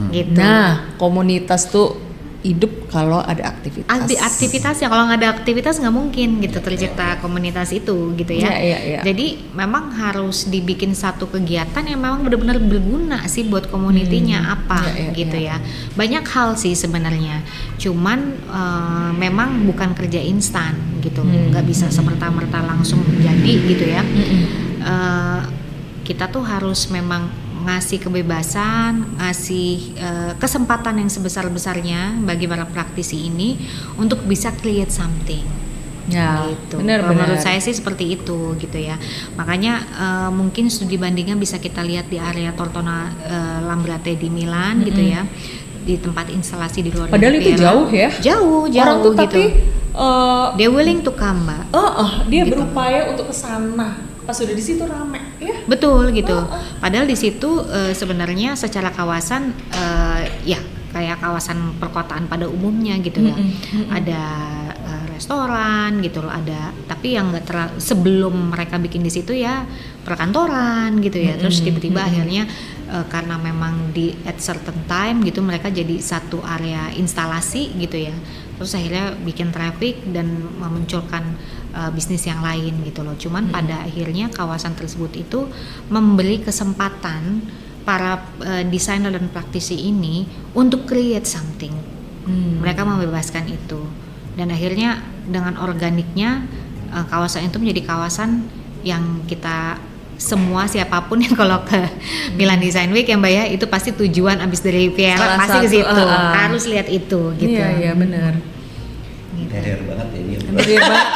Gitu. Nah, komunitas tuh hidup kalau ada aktivitas. Aktivitasnya, kalau nggak ada aktivitas nggak mungkin gitu tercipta komunitas itu gitu ya. Jadi memang harus dibikin satu kegiatan yang memang benar-benar berguna sih buat komunitinya gitu ya. Banyak hal sih sebenarnya, cuman memang bukan kerja instan gitu, nggak bisa semerta-merta langsung jadi gitu ya. Kita tuh harus memang ngasih kebebasan, ngasih kesempatan yang sebesar-besarnya bagi para praktisi ini untuk bisa create something. Ya, gitu. Benar. Menurut saya sih seperti itu gitu ya. Makanya mungkin studi bandingnya bisa kita lihat di area Tortona Lambrate di Milan gitu ya, di tempat instalasi di luar. Padahal itu jauh ya. Jauh orang tuh gitu. Tapi they willing to come, Mbak. Dia gitu. berupaya untuk kesana. Pas sudah di situ rame ya. Betul gitu. Padahal di situ sebenarnya secara kawasan ya kayak kawasan perkotaan pada umumnya gitu ya. Ada restoran gitu loh, ada, tapi yang nggak terlalu, sebelum mereka bikin di situ ya perkantoran gitu ya. Terus tiba-tiba akhirnya karena memang di at certain time gitu mereka jadi satu area instalasi gitu ya. Terus akhirnya bikin traffic dan memunculkan bisnis yang lain gitu loh. Cuman pada akhirnya kawasan tersebut itu memberi kesempatan para desainer dan praktisi ini untuk create something. Mereka membebaskan itu, dan akhirnya dengan organiknya kawasan itu menjadi kawasan yang kita semua, siapapun yang kalau ke Milan Design Week ya Mbak ya, itu pasti tujuan abis dari Fiera pasti ke situ, harus lihat itu gitu. Iya benar. Interior banget ya ini. Interior banget.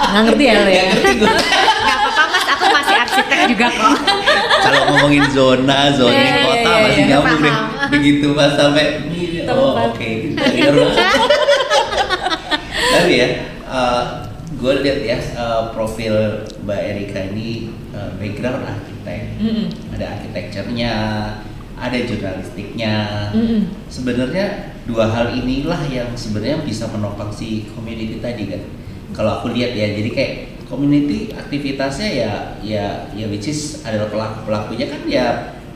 Nggak ngerti ya lo ya? Nggak apa-apa Mas, aku masih arsitek juga kok. Kalau ngomongin zona kota masih nyambung deh. Begitu Mas sampai oke. Tapi ya, gue lihat ya profil Mbak Erika ini background arsitek, ada arsitekturnya, ada jurnalistiknya. Sebenarnya dua hal inilah yang sebenarnya bisa menopang si community tadi kan. Kalau aku lihat ya, jadi kayak community aktivitasnya ya which is adalah pelakunya kan ya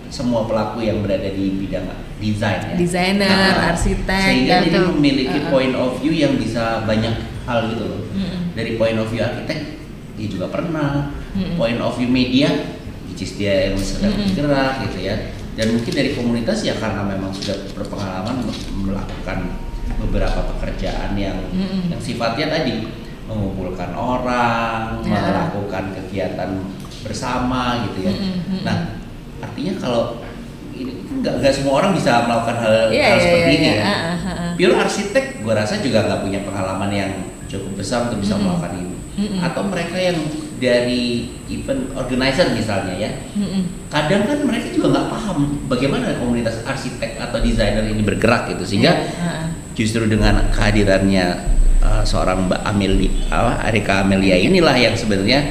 semua pelaku yang berada di bidang desain ya. Desainer, arsitek, sehingga dia memiliki point of view yang bisa banyak hal gitu loh. Dari point of view arsitek, dia juga pernah. Point of view media, which is dia yang sedang bergerak gitu ya. Dan mungkin dari komunitas ya karena memang sudah berpengalaman melakukan beberapa pekerjaan yang sifatnya tadi mengumpulkan orang, melakukan kegiatan bersama gitu ya. Nah, artinya kalau ini nggak semua orang bisa melakukan hal seperti ini ya. Pure arsitek, gue rasa juga nggak punya pengalaman yang cukup besar untuk bisa melakukan ini. Atau mereka yang dari event organizer misalnya ya, kadang kan mereka juga nggak paham bagaimana komunitas arsitek atau desainer ini bergerak gitu, sehingga justru dengan kehadirannya seorang Mbak Erika Amelia inilah yang sebenarnya,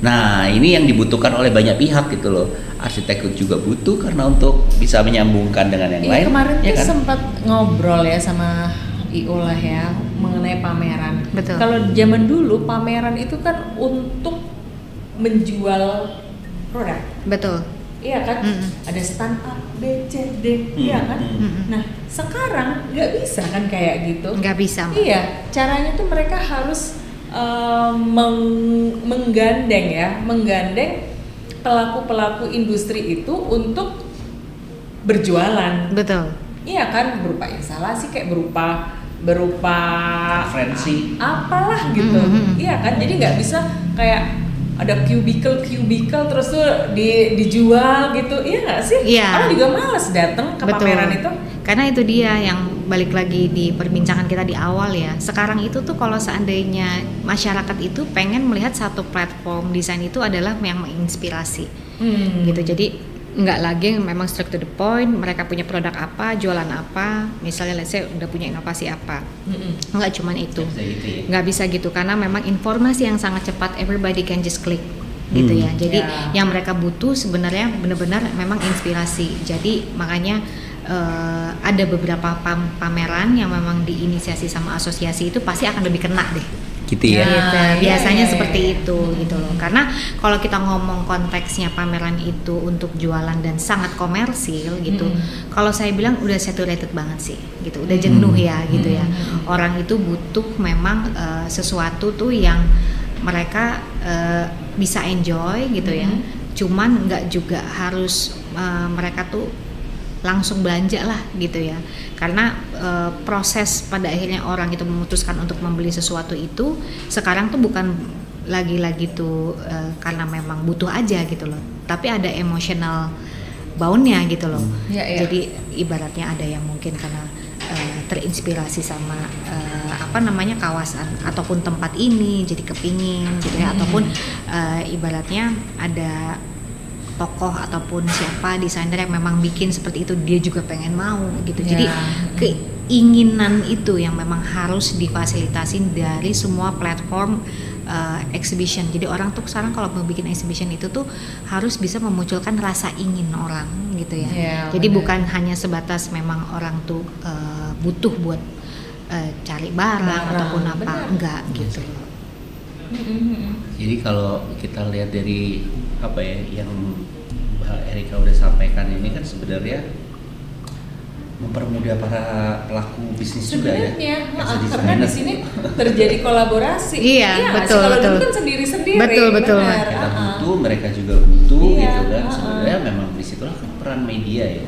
nah ini yang dibutuhkan oleh banyak pihak gitu loh. Arsitek juga butuh karena untuk bisa menyambungkan dengan yang lain. Kemarin ya tuh kan? sempat ngobrol ya sama IO lah ya mengenai pameran. Betul. Kalau zaman dulu pameran itu kan untuk menjual produk. Betul. Iya kan? Ada stand A, B, C, D, iya kan? Nah, sekarang nggak bisa kan kayak gitu? Nggak bisa. Iya, caranya tuh mereka harus menggandeng pelaku-pelaku industri itu untuk berjualan. Betul. Iya kan, berupa instalasi kayak berupa Konferensi. apalah gitu. Iya kan, jadi nggak bisa kayak ada cubicle terus tuh dijual gitu, iya nggak sih? Iya. Orang juga males datang ke pameran itu. Karena itu dia yang balik lagi di perbincangan kita di awal ya. Sekarang itu tuh kalau seandainya masyarakat itu pengen melihat satu platform desain itu adalah yang menginspirasi, gitu. Jadi nggak lagi memang straight to the point, mereka punya produk apa, jualan apa, misalnya let's say udah punya inovasi apa, nggak cuman itu, nggak bisa gitu, karena memang informasi yang sangat cepat, everybody can just click gitu ya. Jadi yang mereka butuh sebenarnya benar-benar memang inspirasi. Jadi makanya ada beberapa pameran yang memang diinisiasi sama asosiasi itu pasti akan lebih kena deh. Gitu ya. Gitu. Biasanya seperti itu gitu loh. Karena kalau kita ngomong konteksnya pameran itu untuk jualan dan sangat komersil gitu. Kalau saya bilang udah saturated banget sih gitu. Udah jenuh ya gitu ya. Orang itu butuh memang sesuatu tuh yang mereka bisa enjoy gitu ya. Cuman nggak juga harus mereka tuh langsung belanja lah gitu ya, karena proses pada akhirnya orang itu memutuskan untuk membeli sesuatu itu sekarang tuh bukan lagi-lagi tuh karena memang butuh aja gitu loh, tapi ada emotional bound-nya gitu loh. Jadi ibaratnya ada yang mungkin karena terinspirasi sama kawasan ataupun tempat ini jadi kepingin gitu ya, ataupun ibaratnya ada tokoh ataupun siapa desainer yang memang bikin seperti itu, dia juga pengen mau gitu. Jadi keinginan itu yang memang harus difasilitasi dari semua platform exhibition. Jadi orang tuh sekarang kalau mau bikin exhibition itu tuh harus bisa memunculkan rasa ingin orang gitu ya. Jadi bukan hanya sebatas memang orang tuh butuh buat cari barang ataupun apa, enggak gitu. Jadi kalau kita lihat dari apa ya yang Mbak Erika udah sampaikan ini kan sebenarnya mempermudah para pelaku bisnis juga ya. Karena di sini terjadi kolaborasi. Iya, betul. Kalau dulu kan sendiri-sendiri. Betul. Kita butuh, mereka juga butuh gitu kan. Sebenarnya memang disitulah peran media ya.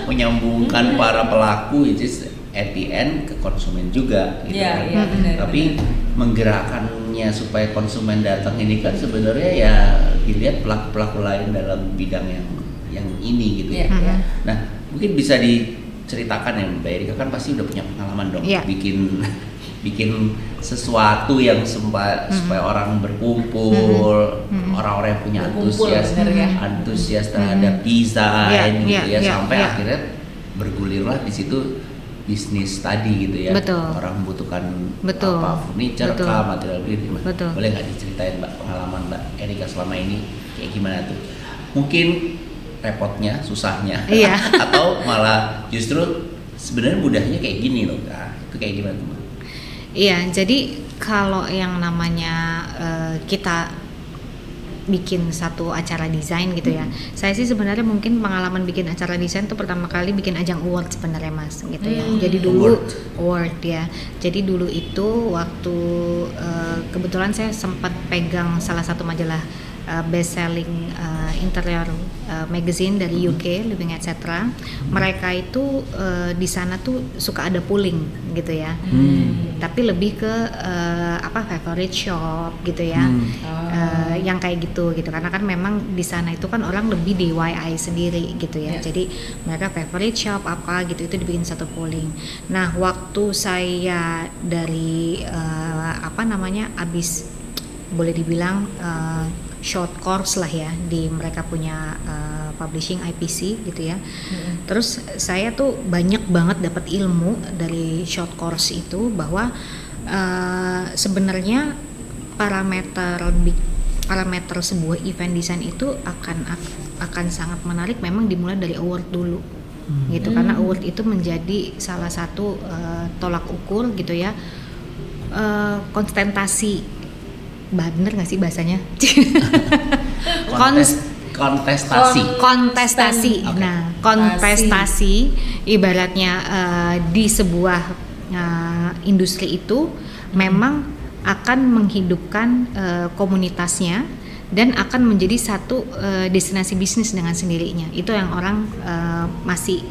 Menyambungkan para pelaku itu at the end ke konsumen juga gitu kan. Benar, tapi menggerakkannya supaya konsumen datang ini kan sebenarnya ya dilihat pelaku-pelaku lain dalam bidang yang ini gitu ya. Nah, mungkin bisa diceritakan ya Mbak Erika, kan pasti udah punya pengalaman dong bikin sesuatu yang supaya orang berkumpul, orang-orang yang punya antusias terhadap desain gitu ya, sampai akhirnya bergulirlah di situ bisnis tadi gitu ya. Orang membutuhkan apa, furniture kah, material ini. Boleh nggak diceritain Mbak pengalaman Mbak Erika selama ini kayak gimana tuh? Mungkin repotnya, susahnya, atau malah justru sebenarnya mudahnya kayak gini loh. Nah, itu kayak gimana tuh Mbak? Iya, jadi kalau yang namanya kita bikin satu acara desain gitu ya. Saya sih sebenarnya mungkin pengalaman bikin acara desain tuh pertama kali bikin ajang award sebenarnya Mas gitu ya. Jadi dulu award ya. Jadi dulu itu waktu kebetulan saya sempat pegang salah satu majalah best selling interior magazine dari UK, Living Etc. Mereka itu di sana tuh suka ada polling gitu ya. Tapi lebih ke favorite shop gitu ya. Yang kayak gitu karena kan memang di sana itu kan orang lebih DIY sendiri gitu ya. Jadi mereka favorite shop apa gitu itu dibikin satu polling. Nah, waktu saya dari abis boleh dibilang short course lah ya di mereka punya publishing IPC gitu ya. Terus saya tuh banyak banget dapat ilmu dari short course itu bahwa sebenarnya parameter sebuah event design itu akan sangat menarik memang dimulai dari award dulu. Gitu karena award itu menjadi salah satu tolak ukur gitu ya. Konstentasi, bener nggak sih bahasanya? Kontestasi. Nah, kontestasi ibaratnya di sebuah industri itu memang akan menghidupkan komunitasnya dan akan menjadi satu destinasi bisnis dengan sendirinya. Itu yang orang masih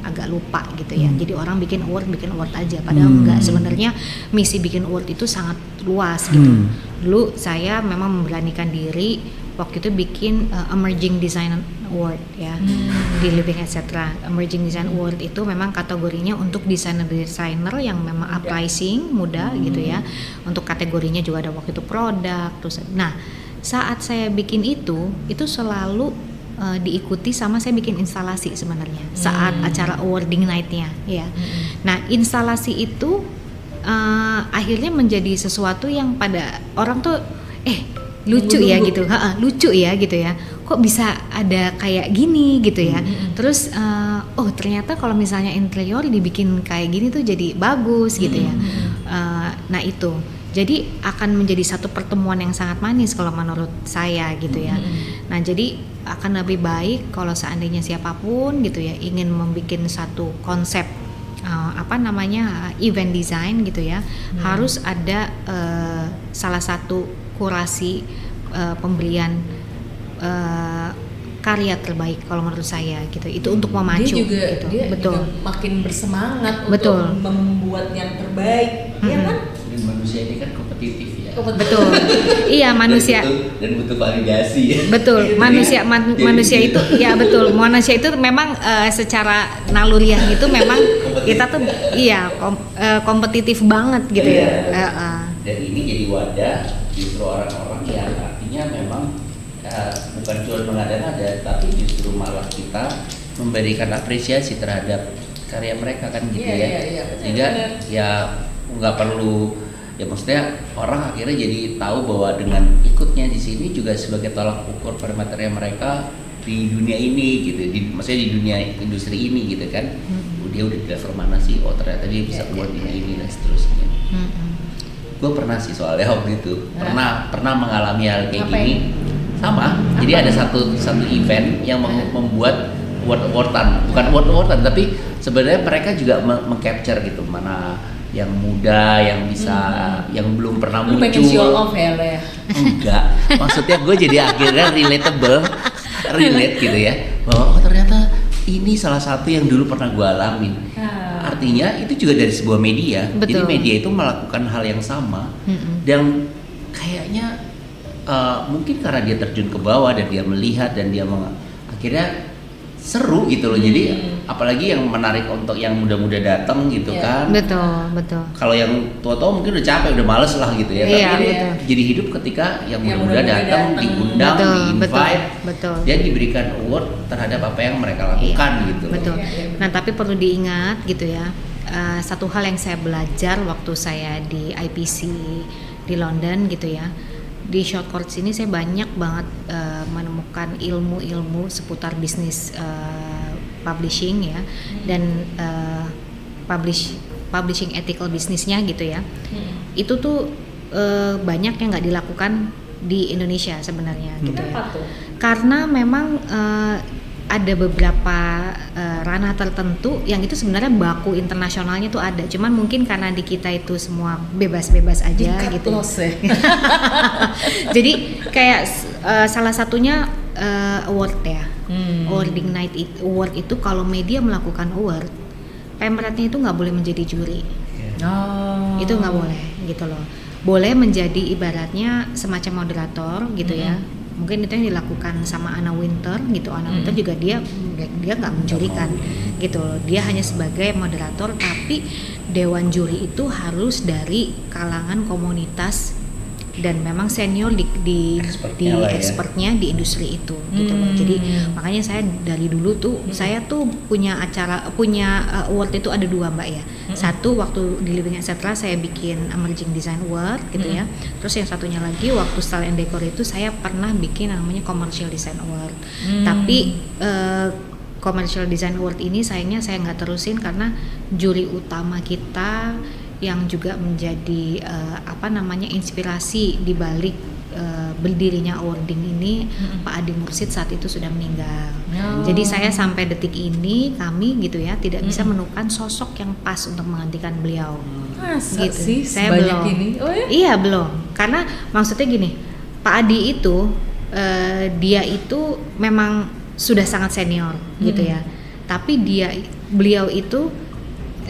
agak lupa gitu ya. Jadi orang bikin award aja padahal enggak, sebenarnya misi bikin award itu sangat luas gitu. Dulu saya memang memberanikan diri waktu itu bikin Emerging Design Award ya di Living Etc. Emerging Design Award itu memang kategorinya untuk desainer yang memang uprising muda gitu ya. Untuk kategorinya juga ada waktu itu produk terus. Nah, saat saya bikin itu selalu diikuti sama saya bikin instalasi sebenarnya saat acara awarding night-nya ya. Nah, instalasi itu akhirnya menjadi sesuatu yang pada orang tuh lucu ya gitu. Lucu ya gitu ya. Kok bisa ada kayak gini gitu ya. Terus ternyata kalau misalnya interior dibikin kayak gini tuh jadi bagus gitu ya. Nah, itu. Jadi akan menjadi satu pertemuan yang sangat manis kalau menurut saya gitu ya. Nah, jadi akan lebih baik kalau seandainya siapapun gitu ya ingin membuat satu konsep event design gitu ya, harus ada salah satu kurasi pemberian karya terbaik kalau menurut saya gitu. Itu untuk memacu gitu. Dia betul. Juga makin bersemangat betul. Untuk membuat yang terbaik, ya kan? Dan manusia ini kan kompetitif ya. Betul. Iya, manusia dan butuh validasi ya. Betul. Manusia itu ya betul. Manusia itu memang secara naluriah itu memang kita tuh kompetitif banget gitu ya. Dan ini jadi wadah justru orang-orang yang artinya memang bukan cuma mengada-ngada, tapi justru malah kita memberikan apresiasi terhadap karya mereka kan gitu ya. Sehingga ya nggak perlu ya, maksudnya orang akhirnya jadi tahu bahwa dengan ikutnya di sini juga sebagai tolak ukur pada materi mereka di dunia ini gitu, maksudnya di dunia industri ini gitu kan. Dia udah di level mana sih? Oh, ternyata dia bisa keluar dunia ini dan seterusnya. Gue pernah sih soalnya waktu itu pernah mengalami hal kayak gini sama. Jadi ada satu event yang membuat award-awardan, bukan award-awardan tapi sebenarnya mereka juga meng-capture gitu mana yang muda, yang bisa, yang belum pernah muncul. Pengen show off ya lo ya? Enggak, maksudnya gue jadi akhirnya relate gitu ya. Bahwa ternyata ini salah satu yang dulu pernah gue alamin. Artinya itu juga dari sebuah media. Betul. Jadi media itu melakukan hal yang sama. Dan kayaknya mungkin karena dia terjun ke bawah dan dia melihat dan dia akhirnya seru gitu loh. Jadi apalagi yang menarik untuk yang muda-muda datang gitu kan. Betul. Kalau yang tua-tua mungkin udah capek, udah males lah gitu ya. Tapi jadi hidup ketika yang muda-muda datang, diundang, di-invite, dan diberikan award terhadap apa yang mereka lakukan gitu. Betul. Nah, tapi perlu diingat gitu ya. Satu hal yang saya belajar waktu saya di IPC di London gitu ya. Di short course ini saya banyak banget menemukan ilmu-ilmu seputar bisnis publishing ya, dan publishing ethical bisnisnya gitu ya. Itu tuh banyak yang nggak dilakukan di Indonesia sebenarnya gitu ya. Kenapa tuh? Karena memang ada beberapa ranah tertentu yang itu sebenarnya baku internasionalnya tuh ada, cuman mungkin karena di kita itu semua bebas-bebas aja gitu. Ya. Jadi kayak salah satunya award ya, Awarding Night Award itu kalau media melakukan award, Pemretnya itu nggak boleh menjadi juri. Itu nggak boleh gitu loh. Boleh menjadi ibaratnya semacam moderator gitu ya. Mungkin itu yang dilakukan sama Anna Winter gitu. Anna Winter juga dia nggak menjurikan gitu loh. Dia hanya sebagai moderator, tapi dewan juri itu harus dari kalangan komunitas dan memang senior di expertnya di industri itu gitu loh. Jadi makanya saya dari dulu tuh saya tuh punya award itu ada 2 Mbak ya. Satu waktu di Living et Cetera saya bikin Emerging Design Award gitu ya. Terus yang satunya lagi waktu Style and Decor itu saya pernah bikin namanya Commercial Design Award. Tapi Commercial Design Award ini sayangnya saya nggak terusin karena juri utama kita yang juga menjadi inspirasi di balik berdirinya awarding ini, Pak Adi Mursid saat itu sudah meninggal. Jadi saya sampai detik ini kami gitu ya tidak bisa menemukan sosok yang pas untuk menggantikan beliau. Masa gitu. sih Saya belum. ini? Oh ya? Iya belum. Karena maksudnya gini, Pak Adi itu dia itu memang sudah sangat senior gitu ya. Tapi beliau itu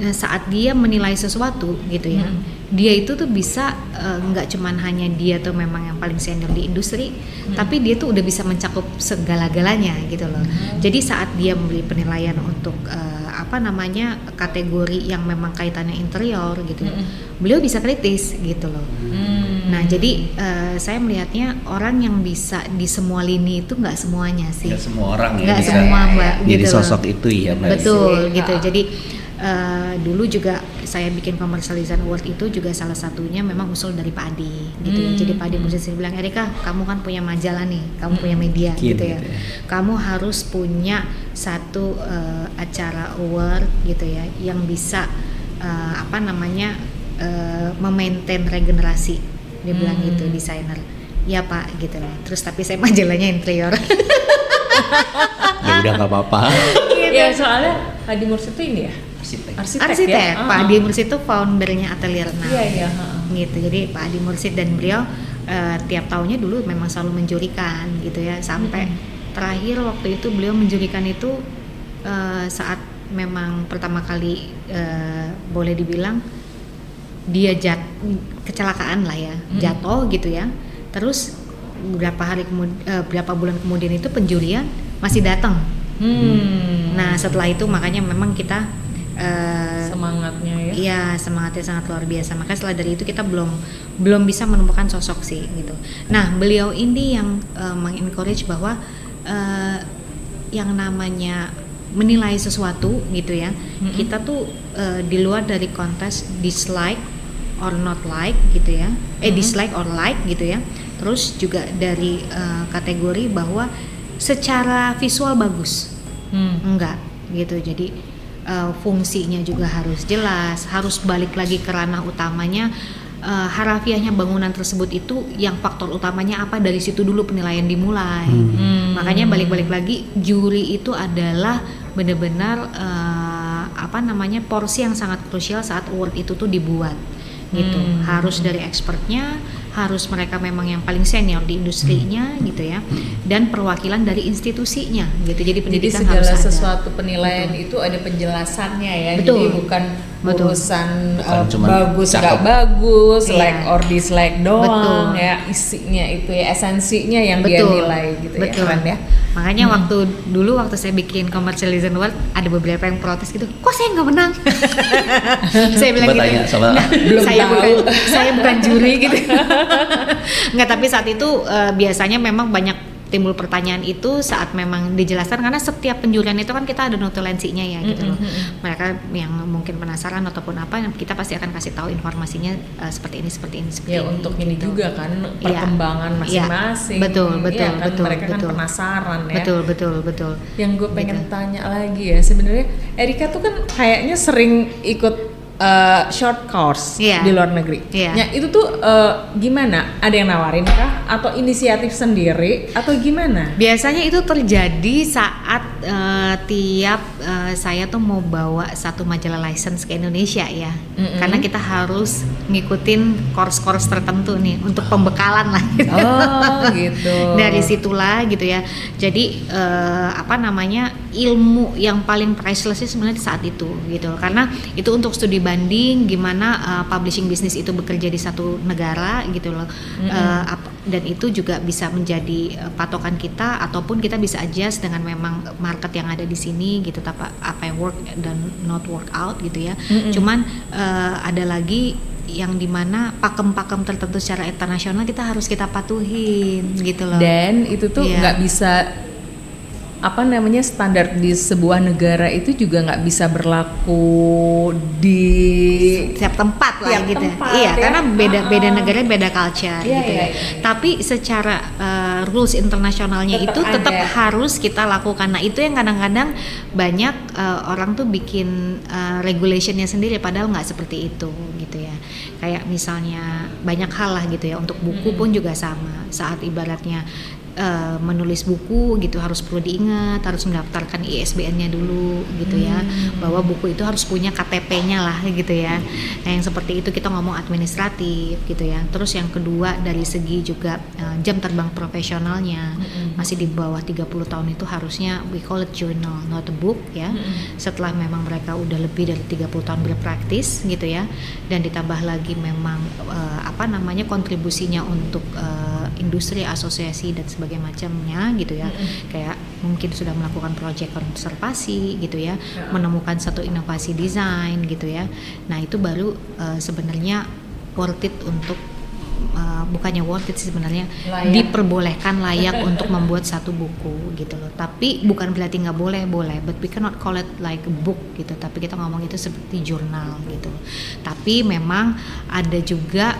saat dia menilai sesuatu gitu ya, dia itu tuh bisa nggak cuman hanya dia tuh memang yang paling senior di industri, tapi dia tuh udah bisa mencakup segala-galanya gitu loh. Jadi saat dia memberi penilaian untuk kategori yang memang kaitannya interior gitu, beliau bisa kritis gitu loh. Nah jadi saya melihatnya orang yang bisa di semua lini itu nggak semuanya sih. Nggak semua orang ya nggak bisa semua Mbak. jadi gitu sosok loh. itu ya Mbak. Betul gitu. Jadi dulu juga saya bikin Commercial Design Award itu juga salah satunya memang usul dari Pak Adi gitu ya. Jadi Pak Adi Mursid bilang, Erika kamu kan punya majalah nih, kamu punya media gitu ya. Kamu harus punya satu acara award gitu ya yang bisa memaintain regenerasi. Dia bilang gitu, desainer. Ya Pak gitu lah. Terus tapi saya majalahnya interior. Ya udah nggak apa-apa. Gitu. Ya soalnya Adi Mursid itu ini ya arsitek ya? Pak Adi Mursid itu foundernya Atelier Renang. Iya. Gitu. Jadi Pak Adi Mursid dan beliau tiap tahunnya dulu memang selalu menjurikan gitu ya. Sampai terakhir waktu itu beliau menjurikan itu saat memang pertama kali boleh dibilang dia kecelakaan lah ya, jatuh gitu ya. Terus berapa bulan kemudian itu penjurian masih datang. Nah setelah itu makanya memang kita semangatnya ya. Iya semangatnya sangat luar biasa. Maka setelah dari itu kita belum bisa menemukan sosok sih gitu. Nah beliau ini yang mengencourage bahwa yang namanya menilai sesuatu gitu ya, kita tuh di luar dari kontes dislike or not like gitu ya, dislike or like gitu ya. Terus juga dari kategori bahwa secara visual bagus, enggak gitu. Jadi fungsinya juga harus jelas, harus balik lagi ke ranah utamanya, harafiahnya bangunan tersebut itu yang faktor utamanya apa, dari situ dulu penilaian dimulai. Makanya balik lagi juri itu adalah benar-benar porsi yang sangat krusial saat award itu tuh dibuat gitu. Harus dari expertnya, harus mereka memang yang paling senior di industrinya gitu ya, dan perwakilan dari institusinya gitu. Jadi pendidikan segala harus ada. sesuatu penilaian itu ada penjelasannya ya. Betul. Jadi bukan urusan cuma bagus nggak cakep. bagus, Iya. like or dislike doang. Betul. Ya isinya itu ya, esensinya yang dia Betul. nilai gitu. Betul. Ya keren ya. Makanya waktu saya bikin Commercial Design Award ada beberapa yang protes gitu, kok saya nggak menang? Saya bilang Coba gitu. tanya sama Belum tahu. Saya bukan juri gitu. Nggak, tapi saat itu biasanya memang banyak timbul pertanyaan itu saat memang dijelaskan, karena setiap penjurian itu kan kita ada notulensinya ya gitu loh. Mereka yang mungkin penasaran ataupun apa, kita pasti akan kasih tahu informasinya seperti ini Ya untuk ini gitu. juga kan perkembangan masing-masing. Betul, Ya kan, betul, mereka betul. kan penasaran ya. Betul. Yang gue pengen Gitu. tanya lagi ya, sebenarnya Erika tuh kan kayaknya sering ikut short course Iya. di luar negeri. Iya. Nah, itu tuh gimana? Ada yang nawarin kah? Atau inisiatif sendiri? Atau gimana? Biasanya itu terjadi saat tiap saya tuh mau bawa satu majalah license ke Indonesia ya. Karena kita harus ngikutin course-course tertentu nih untuk pembekalan lah. Oh gitu. Dari situlah gitu ya. Jadi ilmu yang paling priceless sebenarnya di saat itu gitu. Karena itu untuk studi banding gimana publishing bisnis itu bekerja di satu negara gitu loh. Dan itu juga bisa menjadi patokan kita, ataupun kita bisa adjust dengan memang market yang ada di sini gitu, apa yang work dan not work out gitu ya. Cuman ada lagi yang dimana pakem-pakem tertentu secara internasional kita patuhin gitu loh. Dan itu tuh nggak bisa standar di sebuah negara itu juga nggak bisa berlaku di setiap tempat lah gitu. Iya, karena beda negara beda culture gitu ya. Tapi secara rules internasionalnya itu tetap harus kita lakukan. Nah, itu yang kadang-kadang banyak orang tuh bikin regulationnya sendiri padahal nggak seperti itu gitu ya. Kayak misalnya banyak hal lah gitu ya, untuk buku pun juga sama. Saat ibaratnya menulis buku gitu harus perlu diingat, harus mendaftarkan ISBN-nya dulu gitu ya, bahwa buku itu harus punya KTP-nya lah gitu ya. Nah, yang seperti itu kita ngomong administratif gitu ya. Terus yang kedua dari segi juga jam terbang profesionalnya masih di bawah 30 tahun itu harusnya we call it journal, not a book ya. Setelah memang mereka udah lebih dari 30 tahun berpraktis gitu ya, dan ditambah lagi memang kontribusinya untuk industri, asosiasi dan sebagainya macamnya gitu ya. Kayak mungkin sudah melakukan proyek konservasi gitu ya, menemukan satu inovasi desain gitu ya. Nah, itu baru sebenarnya worth it untuk bukannya worth it sih sebenarnya, diperbolehkan layak untuk membuat satu buku gitu loh. Tapi bukan berarti nggak boleh, but we cannot call it like a book gitu. Tapi kita ngomong itu seperti jurnal gitu. Tapi memang ada juga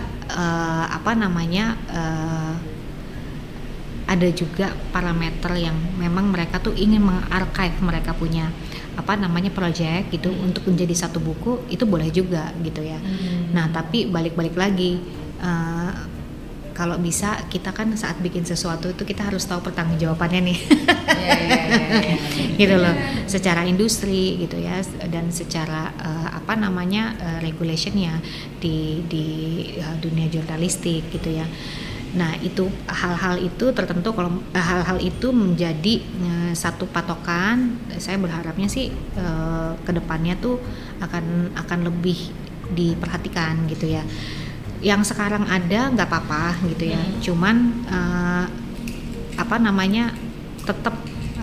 ada juga parameter yang memang mereka tuh ingin mengarchive, mereka punya project gitu untuk menjadi satu buku, itu boleh juga gitu ya. Nah, tapi balik lagi, kalau bisa kita kan saat bikin sesuatu itu kita harus tahu pertanggungjawabannya nih. Gitu loh, secara industri gitu ya, dan secara regulationnya di dunia jurnalistik gitu ya. Nah, itu hal-hal itu tertentu, kalau hal-hal itu menjadi satu patokan, saya berharapnya sih kedepannya tuh akan lebih diperhatikan gitu ya. Yang sekarang ada nggak apa-apa gitu ya, cuman tetap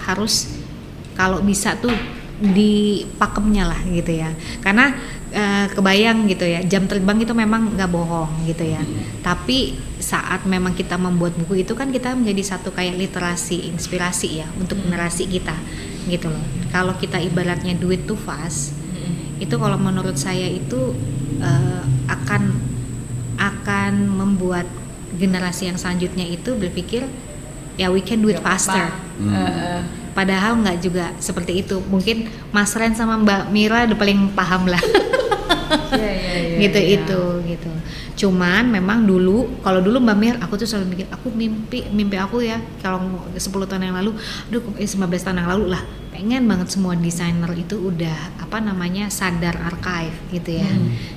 harus kalau bisa tuh di pakemnya lah gitu ya, karena kebayang gitu ya, jam terbang itu memang nggak bohong gitu ya. Tapi saat memang kita membuat buku itu kan kita menjadi satu kayak literasi, inspirasi ya untuk generasi kita gitu loh. Kalau kita ibaratnya do it too fast, itu kalau menurut saya itu akan membuat generasi yang selanjutnya itu berpikir ya we can do it faster. Padahal nggak juga seperti itu. Mungkin Mas Ren sama Mbak Mira udah paling paham lah. Gitu. Cuman memang kalau dulu Mbak Mir, aku tuh selalu mikir, aku mimpi aku ya, kalau 10 tahun yang lalu, 15 tahun yang lalu lah, pengen banget semua desainer itu udah sadar archive gitu ya.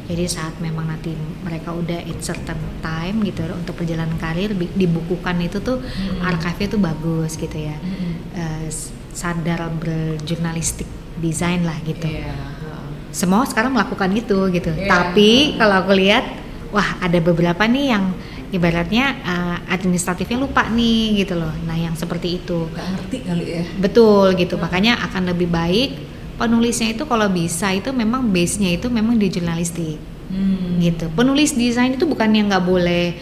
Jadi saat memang nanti mereka udah at certain time gitu untuk perjalanan karir, dibukukan itu tuh archive-nya tuh bagus gitu ya. Sadar berjurnalistik desain lah gitu. Semua sekarang melakukan gitu. Tapi kalau aku lihat, wah ada beberapa nih yang ibaratnya administratifnya lupa nih gitu loh. Nah, yang seperti itu nggak ngerti kali ya. Betul gitu. Makanya akan lebih baik penulisnya itu kalau bisa itu memang base-nya itu memang di jurnalistik. Gitu. Penulis desain itu bukan yang nggak boleh,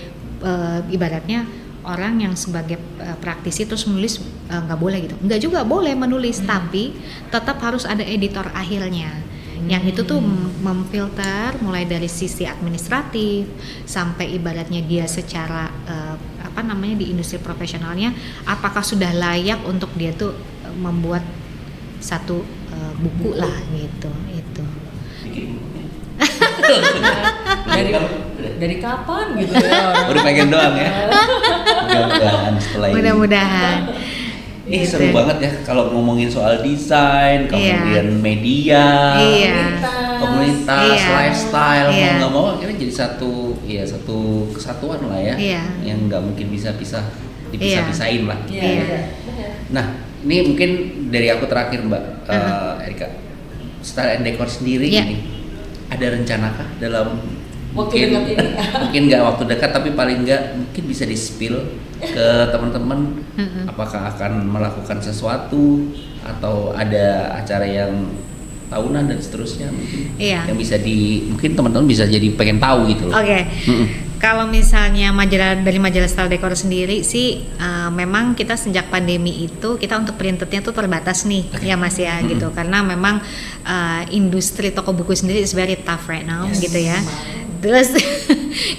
ibaratnya orang yang sebagai praktisi terus menulis nggak boleh gitu. Nggak juga boleh menulis, tapi tetap harus ada editor akhirnya. Yang itu tuh memfilter mulai dari sisi administratif sampai ibaratnya dia secara di industri profesionalnya apakah sudah layak untuk dia tuh membuat satu buku lah gitu itu. dari kapan gitu ya? Udah pengen doang ya. Mudah-mudahan setelah ini. Mudah-mudahan. Seru banget ya kalau ngomongin soal desain, kemudian media, komunitas, lifestyle, mau nggak mau akhirnya jadi satu kesatuan lah ya, yang nggak mungkin dipisah-pisahin lah. Nah, ini mungkin dari aku terakhir Mbak Erika, Style and Decor sendiri ini ada rencanakah dalam waktu dekat ini? Mungkin nggak waktu dekat, tapi paling nggak mungkin bisa di-spill ke teman-teman, apakah akan melakukan sesuatu atau ada acara yang tahunan dan seterusnya mungkin yang bisa mungkin teman-teman bisa jadi pengen tahu gitu loh. Oke. Kalau misalnya dari majalah Style Decor sendiri sih memang kita sejak pandemi itu kita untuk printednya tuh terbatas nih ya Mas ya gitu, karena memang industri toko buku sendiri is very tough right now gitu ya. Terus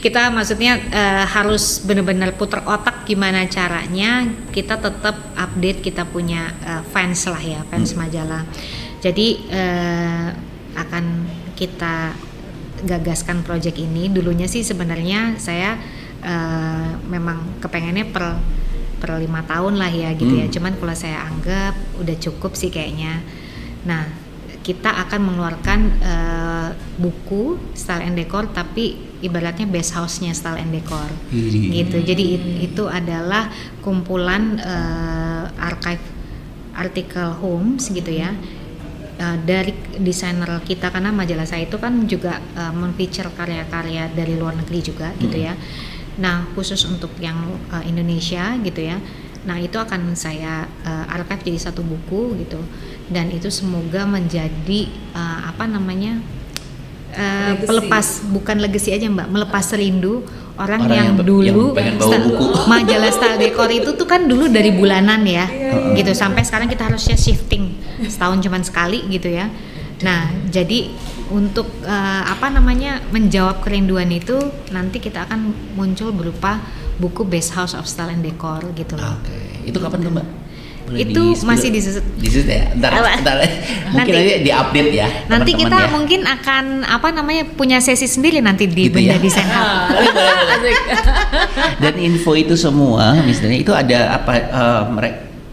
kita maksudnya harus benar-benar putar otak gimana caranya kita tetap update, kita punya fans lah ya, fans majalah. Jadi akan kita gagaskan project ini. Dulunya sih sebenarnya saya memang kepengennya per 5 tahun lah ya gitu ya. Cuman kalau saya anggap udah cukup sih kayaknya. Nah, kita akan mengeluarkan buku Style and Decor tapi ibaratnya best house-nya Style and Decor gitu. Jadi itu adalah kumpulan archive artikel homes gitu ya, dari desainer kita, karena majalah saya itu kan juga men-feature karya-karya dari luar negeri juga gitu ya. Nah, khusus untuk yang Indonesia gitu ya. Nah, itu akan saya archive jadi satu buku gitu, dan itu semoga menjadi pelepas, bukan legacy aja Mbak, melepas rindu orang yang dulu majalah Style Decor itu tuh kan dulu dari bulanan ya gitu, sampai sekarang kita harusnya shifting setahun cuman sekali gitu ya. Nah, jadi untuk menjawab kerinduan itu nanti kita akan muncul berupa buku Best House of Style and Decor gitu loh. Itu kapan tuh Mbak? Itu masih disusun ya. Ntar mungkin nanti di-update ya. Nanti kita mungkin akan punya sesi sendiri nanti di gitu Benda ya? Desain Hub. Dan info itu semua misalnya itu ada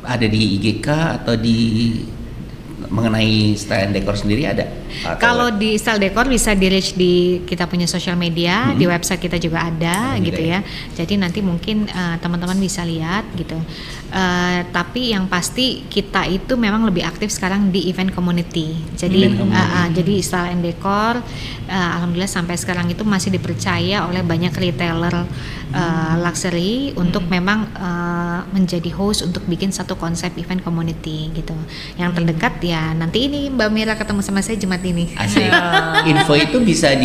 ada di IGK atau di mengenai Style and Decor sendiri ada? Kalau di Style Decor bisa di-reach di kita punya sosial media, di website kita juga ada gitu ya. Jadi nanti mungkin teman-teman bisa lihat gitu. Tapi yang pasti kita itu memang lebih aktif sekarang di event community. Jadi jadi Style and Decor alhamdulillah sampai sekarang itu masih dipercaya oleh banyak retailer luxury untuk memang menjadi host untuk bikin satu konsep event community gitu. Yang terdekat ya nanti ini Mbak Mira ketemu sama saya Jumat ini. Asik. Info itu bisa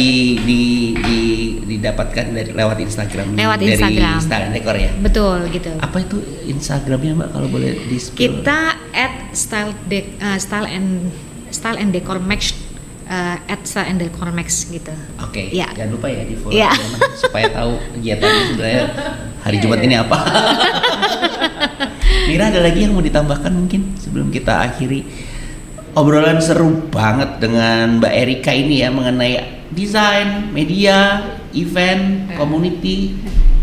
didapatkan lewat Instagram. Dari Style and Decor ya. Betul gitu. Apa itu Instagramnya Mbak kalau boleh di-spill? Kita @Style and Decor Max @Style and Decor Max gitu. Oke. Ya. Jangan lupa ya di follow supaya tahu kegiatannya sebenarnya hari Jumat ini apa. Mira, ada lagi yang mau ditambahkan mungkin sebelum kita akhiri obrolan seru banget dengan Mbak Erika ini ya mengenai desain, media, event, community.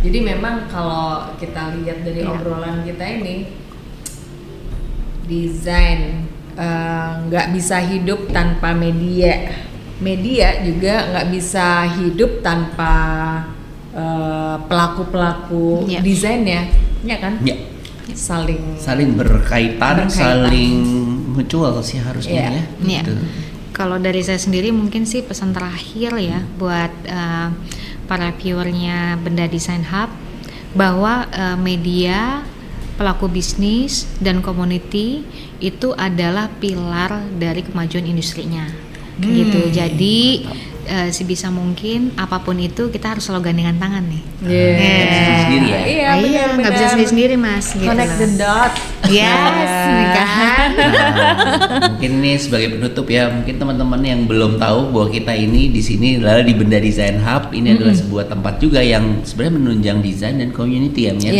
Jadi memang kalau kita lihat dari obrolan kita ini, desain nggak bisa hidup tanpa media. Media juga nggak bisa hidup tanpa pelaku-pelaku desainnya, ya kan? Ya. Saling berkaitan, saling mutual sih harusnya ya. Gitu. Kalau dari saya sendiri mungkin sih pesan terakhir ya buat para viewernya Benda Desain Hub, bahwa media, pelaku bisnis dan community itu adalah pilar dari kemajuan industrinya. Gitu. Jadi sebisa mungkin apapun itu kita harus selalu gandengan tangan nih. Sendiri ya. Iya, nggak bisa sendiri Mas. Connect the dot. Yes, kan? Nah, mungkin ini sebagai penutup ya, mungkin teman-teman yang belum tahu bahwa kita ini di sini adalah di Benda Design Hub. Ini adalah sebuah tempat juga yang sebenarnya menunjang desain dan community ya, Mir.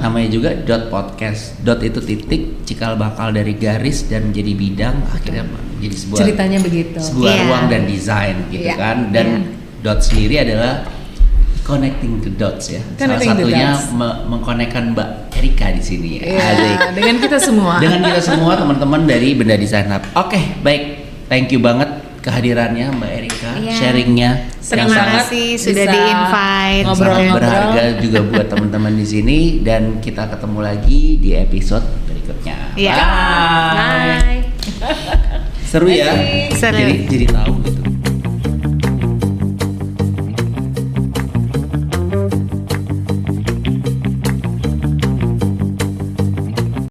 Namanya juga .podcast. Itu titik, cikal bakal dari garis dan menjadi bidang, akhirnya menjadi sebuah ceritanya begitu. Sebuah ruang dan desain gitu kan. Dan dot sendiri adalah connecting the dots ya. Salah satunya mengkonekkan Mbak Erika di sini. Dengan kita semua. Dengan kita semua teman-teman dari Benda Design Hub. Oke, baik. Thank you banget kehadirannya Mbak Erika, sharingnya. Terima kasih sudah di-invite. Sangat berharga juga buat teman-teman di sini dan kita ketemu lagi di episode berikutnya. Bye. Bye. Seru ya. Seru. Jadi tahu